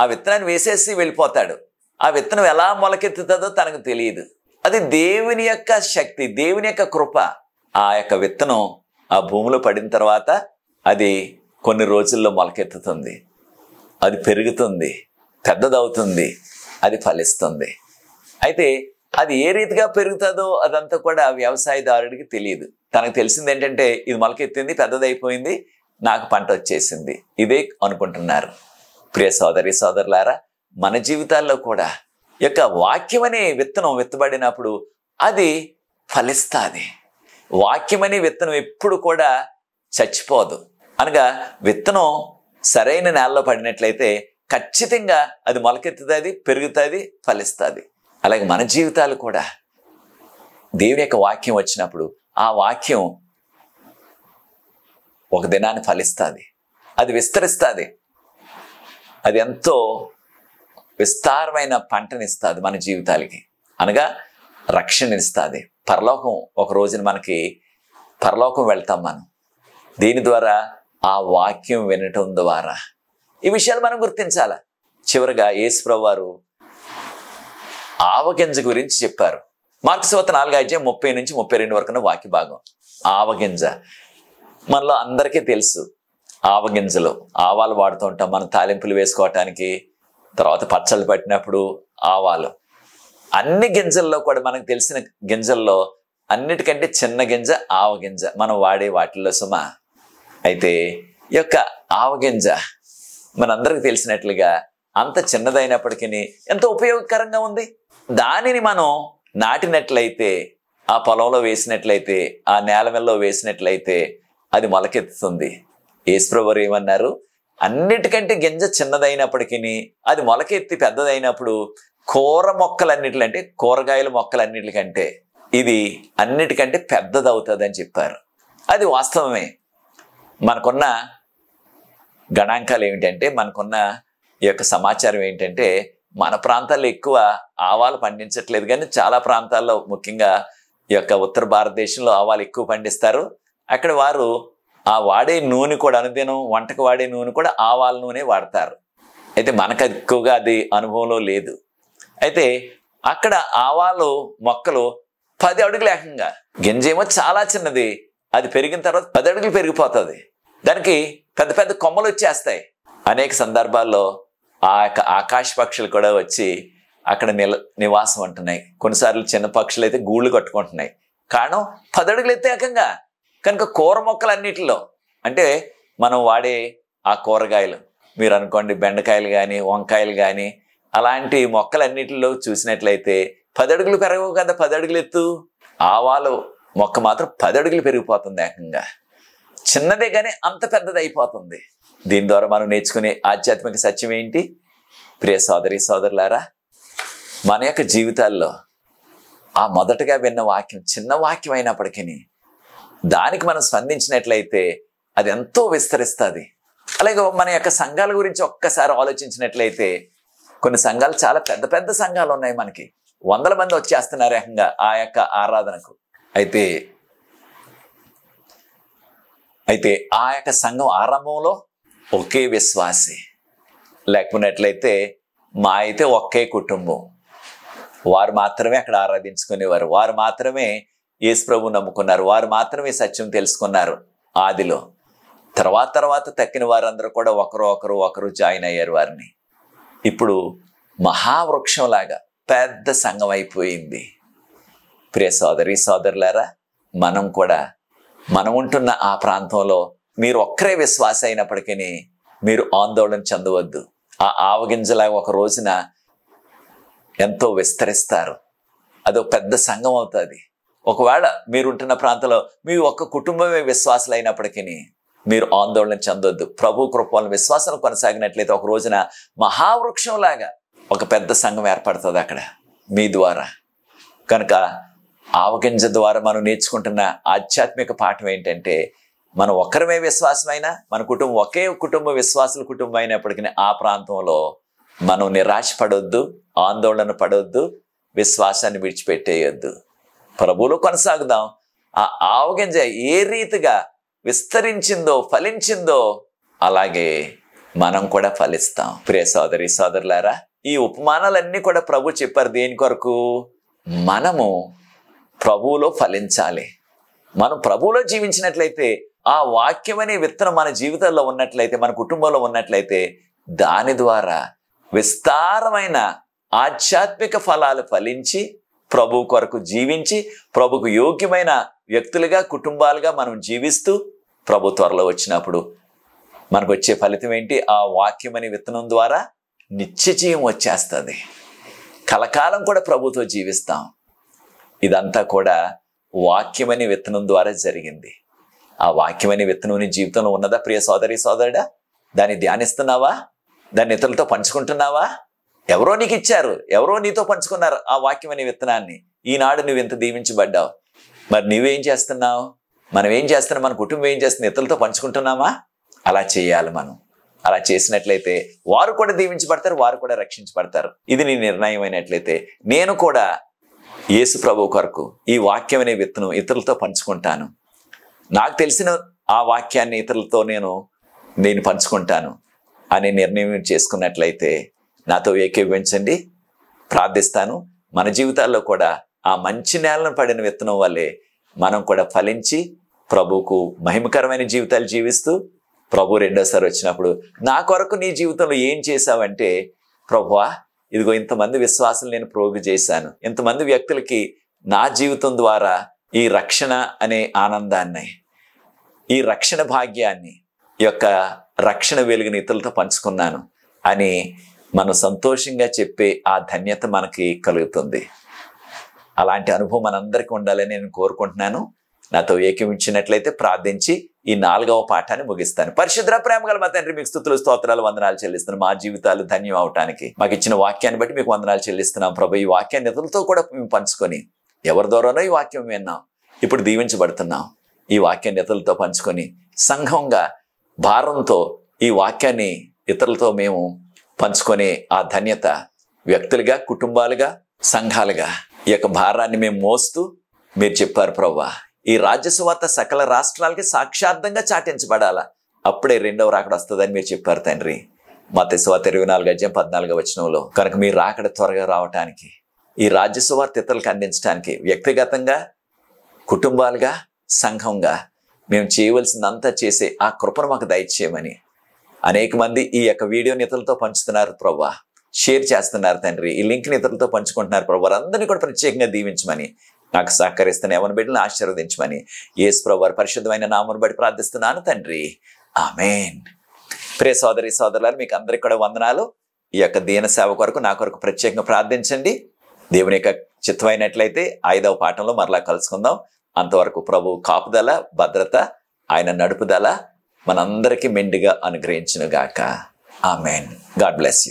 ఆ విత్తనాన్ని వేసేసి వెళ్ళిపోతాడు. ఆ విత్తనం ఎలా మొలకెత్తుతుందో తనకు తెలియదు. అది దేవుని యొక్క శక్తి, దేవుని యొక్క కృప. ఆ యొక్క విత్తనం ఆ భూమిలో పడిన తర్వాత అది కొన్ని రోజుల్లో మొలకెత్తుతుంది, అది పెరుగుతుంది, పెద్దదవుతుంది, అది ఫలిస్తుంది. అయితే అది ఏ రీతిగా పెరుగుతుందో అదంతా కూడా వ్యవసాయదారుడికి తెలియదు. తనకు తెలిసింది ఏంటంటే ఇది మొలకెత్తింది, పెద్దదైపోయింది, నాకు పంట వచ్చేసింది, ఇదే అనుకుంటున్నారు. ప్రియ సోదరి సోదరులారా, మన జీవితాల్లో కూడా యొక్క వాక్యం అనే విత్తనం విత్తబడినప్పుడు అది ఫలిస్తుంది. వాక్యం అనే విత్తనం ఎప్పుడు కూడా చచ్చిపోదు. అనగా విత్తనం సరైన నేలలో పడినట్లయితే ఖచ్చితంగా అది మొలకెత్తుతుంది, పెరుగుతుంది, ఫలిస్తుంది. అలాగే మన జీవితాలు కూడా దేవుని యొక్క వాక్యం వచ్చినప్పుడు ఆ వాక్యం ఒక దినాన్ని ఫలిస్తుంది, అది విస్తరిస్తుంది, అది ఎంతో విస్తారమైన పంటనిస్తుంది మన జీవితాలకి. అనగా రక్షణ ఇస్తుంది. పరలోకం ఒక రోజున మనకి పరలోకం వెళ్తాం మనం. దీని ద్వారా ఆ వాక్యం వినటం ద్వారా ఈ విషయాలు మనం గుర్తించాలి. చివరిగా యేసు ప్రభువు వారు ఆవగింజ గురించి చెప్పారు. మార్కు సువార్త 4వ అధ్యాయం 30 నుంచి 32 వరకు ఉన్న వాక్య భాగం. ఆవగింజ మనలో అందరికీ తెలుసు. ఆవగింజలు, ఆవాలు వాడుతూ ఉంటాం మనం తాలింపులు వేసుకోవటానికి, తర్వాత పచ్చళ్ళు పెట్టినప్పుడు ఆవాలు. అన్ని గింజల్లో కూడా మనకు తెలిసిన గింజల్లో అన్నిటికంటే చిన్న గింజ ఆవగింజ, మనం వాడే వాటిల్లో సుమ. అయితే ఈ యొక్క ఆవగింజ మనందరికి తెలిసినట్లుగా అంత చిన్నదైనప్పటికీ ఎంతో ఉపయోగకరంగా ఉంది. దానిని మనం నాటినట్లయితే, ఆ పొలంలో వేసినట్లయితే, ఆ నేల మీద వేసినట్లయితే అది మొలకెత్తుతుంది. యేసు ప్రభువు ఏమన్నారు? అన్నిటికంటే గింజ చిన్నదైనప్పటికీ అది మొలకెత్తి పెద్దదైనప్పుడు అంటే కూరగాయల మొక్కలన్నిటికంటే ఇది అన్నిటికంటే పెద్దదవుతుంది అని చెప్పారు. అది వాస్తవమే. మనకున్న గణాంకాలు ఏమిటంటే, మనకున్న ఈ యొక్క సమాచారం ఏంటంటే, మన ప్రాంతాల్లో ఎక్కువ ఆవాలు పండించట్లేదు, కానీ చాలా ప్రాంతాల్లో, ముఖ్యంగా ఈ యొక్క ఉత్తర భారతదేశంలో ఆవాలు ఎక్కువ పండిస్తారు. అక్కడ వారు ఆ వాడే నూనె కూడా, అనుదినం వంటకు వాడే నూనె కూడా ఆవాల నూనె వాడతారు. అయితే మనకు ఎక్కువగా అది అనుభవంలో లేదు. అయితే అక్కడ ఆవాలు మొక్కలు 10 అడుగులు ఏకంగా, గింజేమో చాలా చిన్నది, అది పెరిగిన తర్వాత 10 అడుగులు పెరిగిపోతుంది. దానికి పెద్ద పెద్ద కొమ్మలు వచ్చేస్తాయి. అనేక సందర్భాల్లో ఆ యొక్క ఆకాశ పక్షులు కూడా వచ్చి అక్కడ నివాసం ఉంటున్నాయి. కొన్నిసార్లు చిన్న పక్షులు అయితే గూళ్ళు కట్టుకుంటున్నాయి. కారణం 10 అడుగులు ఎత్తే ఏకంగా. కనుక కూర మొక్కలన్నిటిలో, అంటే మనం వాడే ఆ కూరగాయలు, మీరు అనుకోండి బెండకాయలు కానీ వంకాయలు కానీ అలాంటి మొక్కలన్నిటిలో చూసినట్లయితే 10 అడుగులు పెరగవు కదా, 10 అడుగులు ఎత్తు. ఆవాలు మొక్క మాత్రం 10 అడుగులు పెరిగిపోతుంది ఏకంగా. చిన్నదే కానీ అంత పెద్దది అయిపోతుంది. దీని ద్వారా మనం నేర్చుకునే ఆధ్యాత్మిక సత్యం ఏంటి? ప్రియ సోదరి సోదరులారా, మన యొక్క జీవితాల్లో ఆ మొదటగా విన్న వాక్యం చిన్న వాక్యం అయినప్పటికీ దానికి మనం స్పందించినట్లయితే అది ఎంతో విస్తరిస్తుంది. అలాగే మన యొక్క సంఘాల గురించి ఒక్కసారి ఆలోచించినట్లయితే కొన్ని సంఘాలు చాలా పెద్ద పెద్ద సంఘాలు ఉన్నాయి. మనకి 100 మంది వచ్చేస్తున్నారు ఏకంగా ఆ యొక్క ఆరాధనకు. అయితే ఆ యొక్క సంఘం ఆరంభంలో ఒకే విశ్వాసి, లేకపోయినట్లయితే మా అయితే ఒకే కుటుంబం, వారు మాత్రమే అక్కడ ఆరాధించుకునేవారు, వారు మాత్రమే యేసు ప్రభువుని నమ్ముకున్నారు, వారు మాత్రమే సత్యం తెలుసుకున్నారు ఆదిలో. తర్వాత తక్కిన వారందరూ కూడా ఒకరు జాయిన్ అయ్యారు వారిని. ఇప్పుడు మహావృక్షంలాగా పెద్ద సంఘం అయిపోయింది. ప్రియ సోదరి సోదరులారా, మనం ఉంటున్న ఆ ప్రాంతంలో మీరు ఒక్కరే విశ్వాస అయినప్పటికీ మీరు ఆందోళన చెందవద్దు. ఆ ఆవగింజలాగా ఒక రోజున ఎంతో విస్తరిస్తారు. అదో పెద్ద సంఘం అవుతుంది. ఒకవేళ మీరుంటున్న ప్రాంతంలో మీ ఒక్క కుటుంబమే విశ్వాసులు అయినప్పటికీ మీరు ఆందోళన చెందొద్దు. ప్రభు కృపల విశ్వాసం కొనసాగినట్లయితే ఒక రోజున మహావృక్షంలాగా ఒక పెద్ద సంఘం ఏర్పడుతుంది అక్కడ మీ ద్వారా. కనుక ఆవగింజ ద్వారా మనం నేర్చుకుంటున్న ఆధ్యాత్మిక పాఠం ఏంటంటే, మనం ఒక్కరమే విశ్వాసమైనా మన కుటుంబం ఒకే కుటుంబ విశ్వాసుల కుటుంబం అయినప్పటికీ ఆ ప్రాంతంలో మనం నిరాశ పడొద్దు, ఆందోళన పడొద్దు, విశ్వాసాన్ని విడిచిపెట్టేయొద్దు. ప్రభువులో కొనసాగుదాం. ఆ ఆవగింజ ఏ రీతిగా విస్తరించిందో ఫలించిందో అలాగే మనం కూడా ఫలిస్తాం. ప్రియ సోదరి సోదరులారా, ఈ ఉపమానాలన్నీ కూడా ప్రభు చెప్పారు దేని కొరకు? మనము ప్రభువులో ఫలించాలి. మనం ప్రభువులో జీవించినట్లయితే, ఆ వాక్యం అనే విత్తనం మన జీవితాల్లో ఉన్నట్లయితే, మన కుటుంబంలో ఉన్నట్లయితే, దాని ద్వారా విస్తారమైన ఆధ్యాత్మిక ఫలాలు ఫలించి ప్రభు కొరకు జీవించి ప్రభుకు యోగ్యమైన వ్యక్తులుగా కుటుంబాలుగా మనం జీవిస్తూ ప్రభు త్వరలో వచ్చినప్పుడు మనకు వచ్చే ఫలితం ఏంటి? ఆ వాక్యం అనే విత్తనం ద్వారా నిత్య జీవం వచ్చేస్తుంది. కలకాలం కూడా ప్రభుతో జీవిస్తాం. ఇదంతా కూడా వాక్యమని విత్తనం ద్వారా జరిగింది. ఆ వాక్యమని విత్తనం నీ జీవితంలో ఉన్నదా ప్రియ సోదరి సోదరుడా? దాన్ని ధ్యానిస్తున్నావా? దాన్ని ఇతరులతో పంచుకుంటున్నావా? ఎవరో నీకు ఇచ్చారు, ఎవరో నీతో పంచుకున్నారు ఆ వాక్యమని విత్తనాన్ని. ఈనాడు నువ్వు ఇంత దీవించబడ్డావు. మరి నువ్వేం చేస్తున్నావు? మనం ఏం చేస్తున్నాం? మన కుటుంబం ఏం చేస్తుంది? ఇతరులతో పంచుకుంటున్నామా? అలా చేయాలి. మనం అలా చేసినట్లయితే వారు కూడా దీవించబడతారు, వారు కూడా రక్షించబడతారు. ఇది నీ నిర్ణయం అయినట్లయితే నేను కూడా యేసు ప్రభు కొరకు ఈ వాక్యం అనే విత్తనం ఇతరులతో పంచుకుంటాను. నాకు తెలిసిన ఆ వాక్యాన్ని ఇతరులతో నేను పంచుకుంటాను అనే నిర్ణయం చేసుకున్నట్లయితే నాతో ఏకీభవించండి. ప్రార్థిస్తాను. మన జీవితాల్లో కూడా ఆ మంచి నేలను పడిన విత్తనం వల్లే మనం కూడా ఫలించి ప్రభువుకు మహిమకరమైన జీవితాలు జీవిస్తూ ప్రభు రెండోసారి వచ్చినప్పుడు నా కొరకు నీ జీవితంలో ఏం చేశావంటే, ప్రభువా ఇదిగో ఇంతమంది విశ్వాసులు నేను ప్రోగు చేశాను, ఇంతమంది వ్యక్తులకి నా జీవితం ద్వారా ఈ రక్షణ అనే ఆనందాన్ని, ఈ రక్షణ భాగ్యాన్ని, ఈ యొక్క రక్షణ వెలుగుని ఇతరులతో పంచుకున్నాను అని మనం సంతోషంగా చెప్పే ఆ ధన్యత మనకి కలుగుతుంది. అలాంటి అనుభవం మనందరికీ ఉండాలని నేను కోరుకుంటున్నాను. నాతో ఏకీవించినట్లయితే ప్రార్థించి ఈ 4వ పాఠాన్ని ముగిస్తాను. పరిశుద్ధ ప్రేమ గల మా తండ్రి, మీకు స్తుతులు స్తోత్రాలు వందనాలు చెల్లిస్తున్నాం. మా జీవితాలు ధన్యం అవటానికి మాకు ఇచ్చిన వాక్యాన్ని బట్టి మీకు వందనాలు చెల్లిస్తున్నాం. ప్రభు ఈ వాక్యాన్ని ఇతరులతో కూడా మేము పంచుకొని, ఎవరి ద్వారానో ఈ వాక్యం విన్నాం, ఇప్పుడు దీవించబడుతున్నాం. ఈ వాక్యాన్ని ఇతరులతో పంచుకొని సంఘంగా భారంతో ఈ వాక్యాన్ని ఇతరులతో మేము పంచుకునే ఆ ధన్యత వ్యక్తులుగా, కుటుంబాలుగా, సంఘాలుగా ఈ యొక్క భారాన్ని మేము మోస్తూ, మీరు చెప్పారు ప్రభువా ఈ రాజ్య సువార్త సకల రాష్ట్రాలకి సాక్షార్థంగా చాటించబడాలా, అప్పుడే రెండవ రాకడ వస్తుందని మీరు చెప్పారు తండ్రి. మత్తయి సువార్త 24:14 కనుక మీరు రాకడ త్వరగా రావటానికి, ఈ రాజ్య సువార్త ఇతరులకు అందించడానికి వ్యక్తిగతంగా, కుటుంబాలుగా, సంఘంగా మేము చేయవలసిందంతా చేసే ఆ కృపను మాకు దయచేయమని అనేక మంది ఈ యొక్క వీడియోని ఇతరులతో పంచుతున్నారు ప్రభువా, షేర్ చేస్తున్నారు తండ్రి, ఈ లింక్ని ఇతరులతో పంచుకుంటున్నారు ప్రభు. వారందరినీ కూడా ప్రత్యేకంగా దీవించమని, నాకు సహకరిస్తున్న ఎవరిని బిడ్డలను ఆశీర్వదించమని యేసు ప్రభు వారి పరిశుద్ధమైన నామమును బట్టి ప్రార్థిస్తున్నాను తండ్రి. ఆమేన్. ప్రియ సోదరి సోదరులారా, మీకు అందరికీ కూడా వందనాలు. ఈ యొక్క దీన సేవ కొరకు నా కొరకు ప్రత్యేకంగా ప్రార్థించండి. దేవుని యొక్క చిత్తమైనట్లయితే 5వ పాఠంలో మరలా కలుసుకుందాం. అంతవరకు ప్రభు కాపుదల, భద్రత, ఆయన నడుపుదల మనందరికీ మెండుగా అనుగ్రహించును గాక. ఆమేన్. God bless you.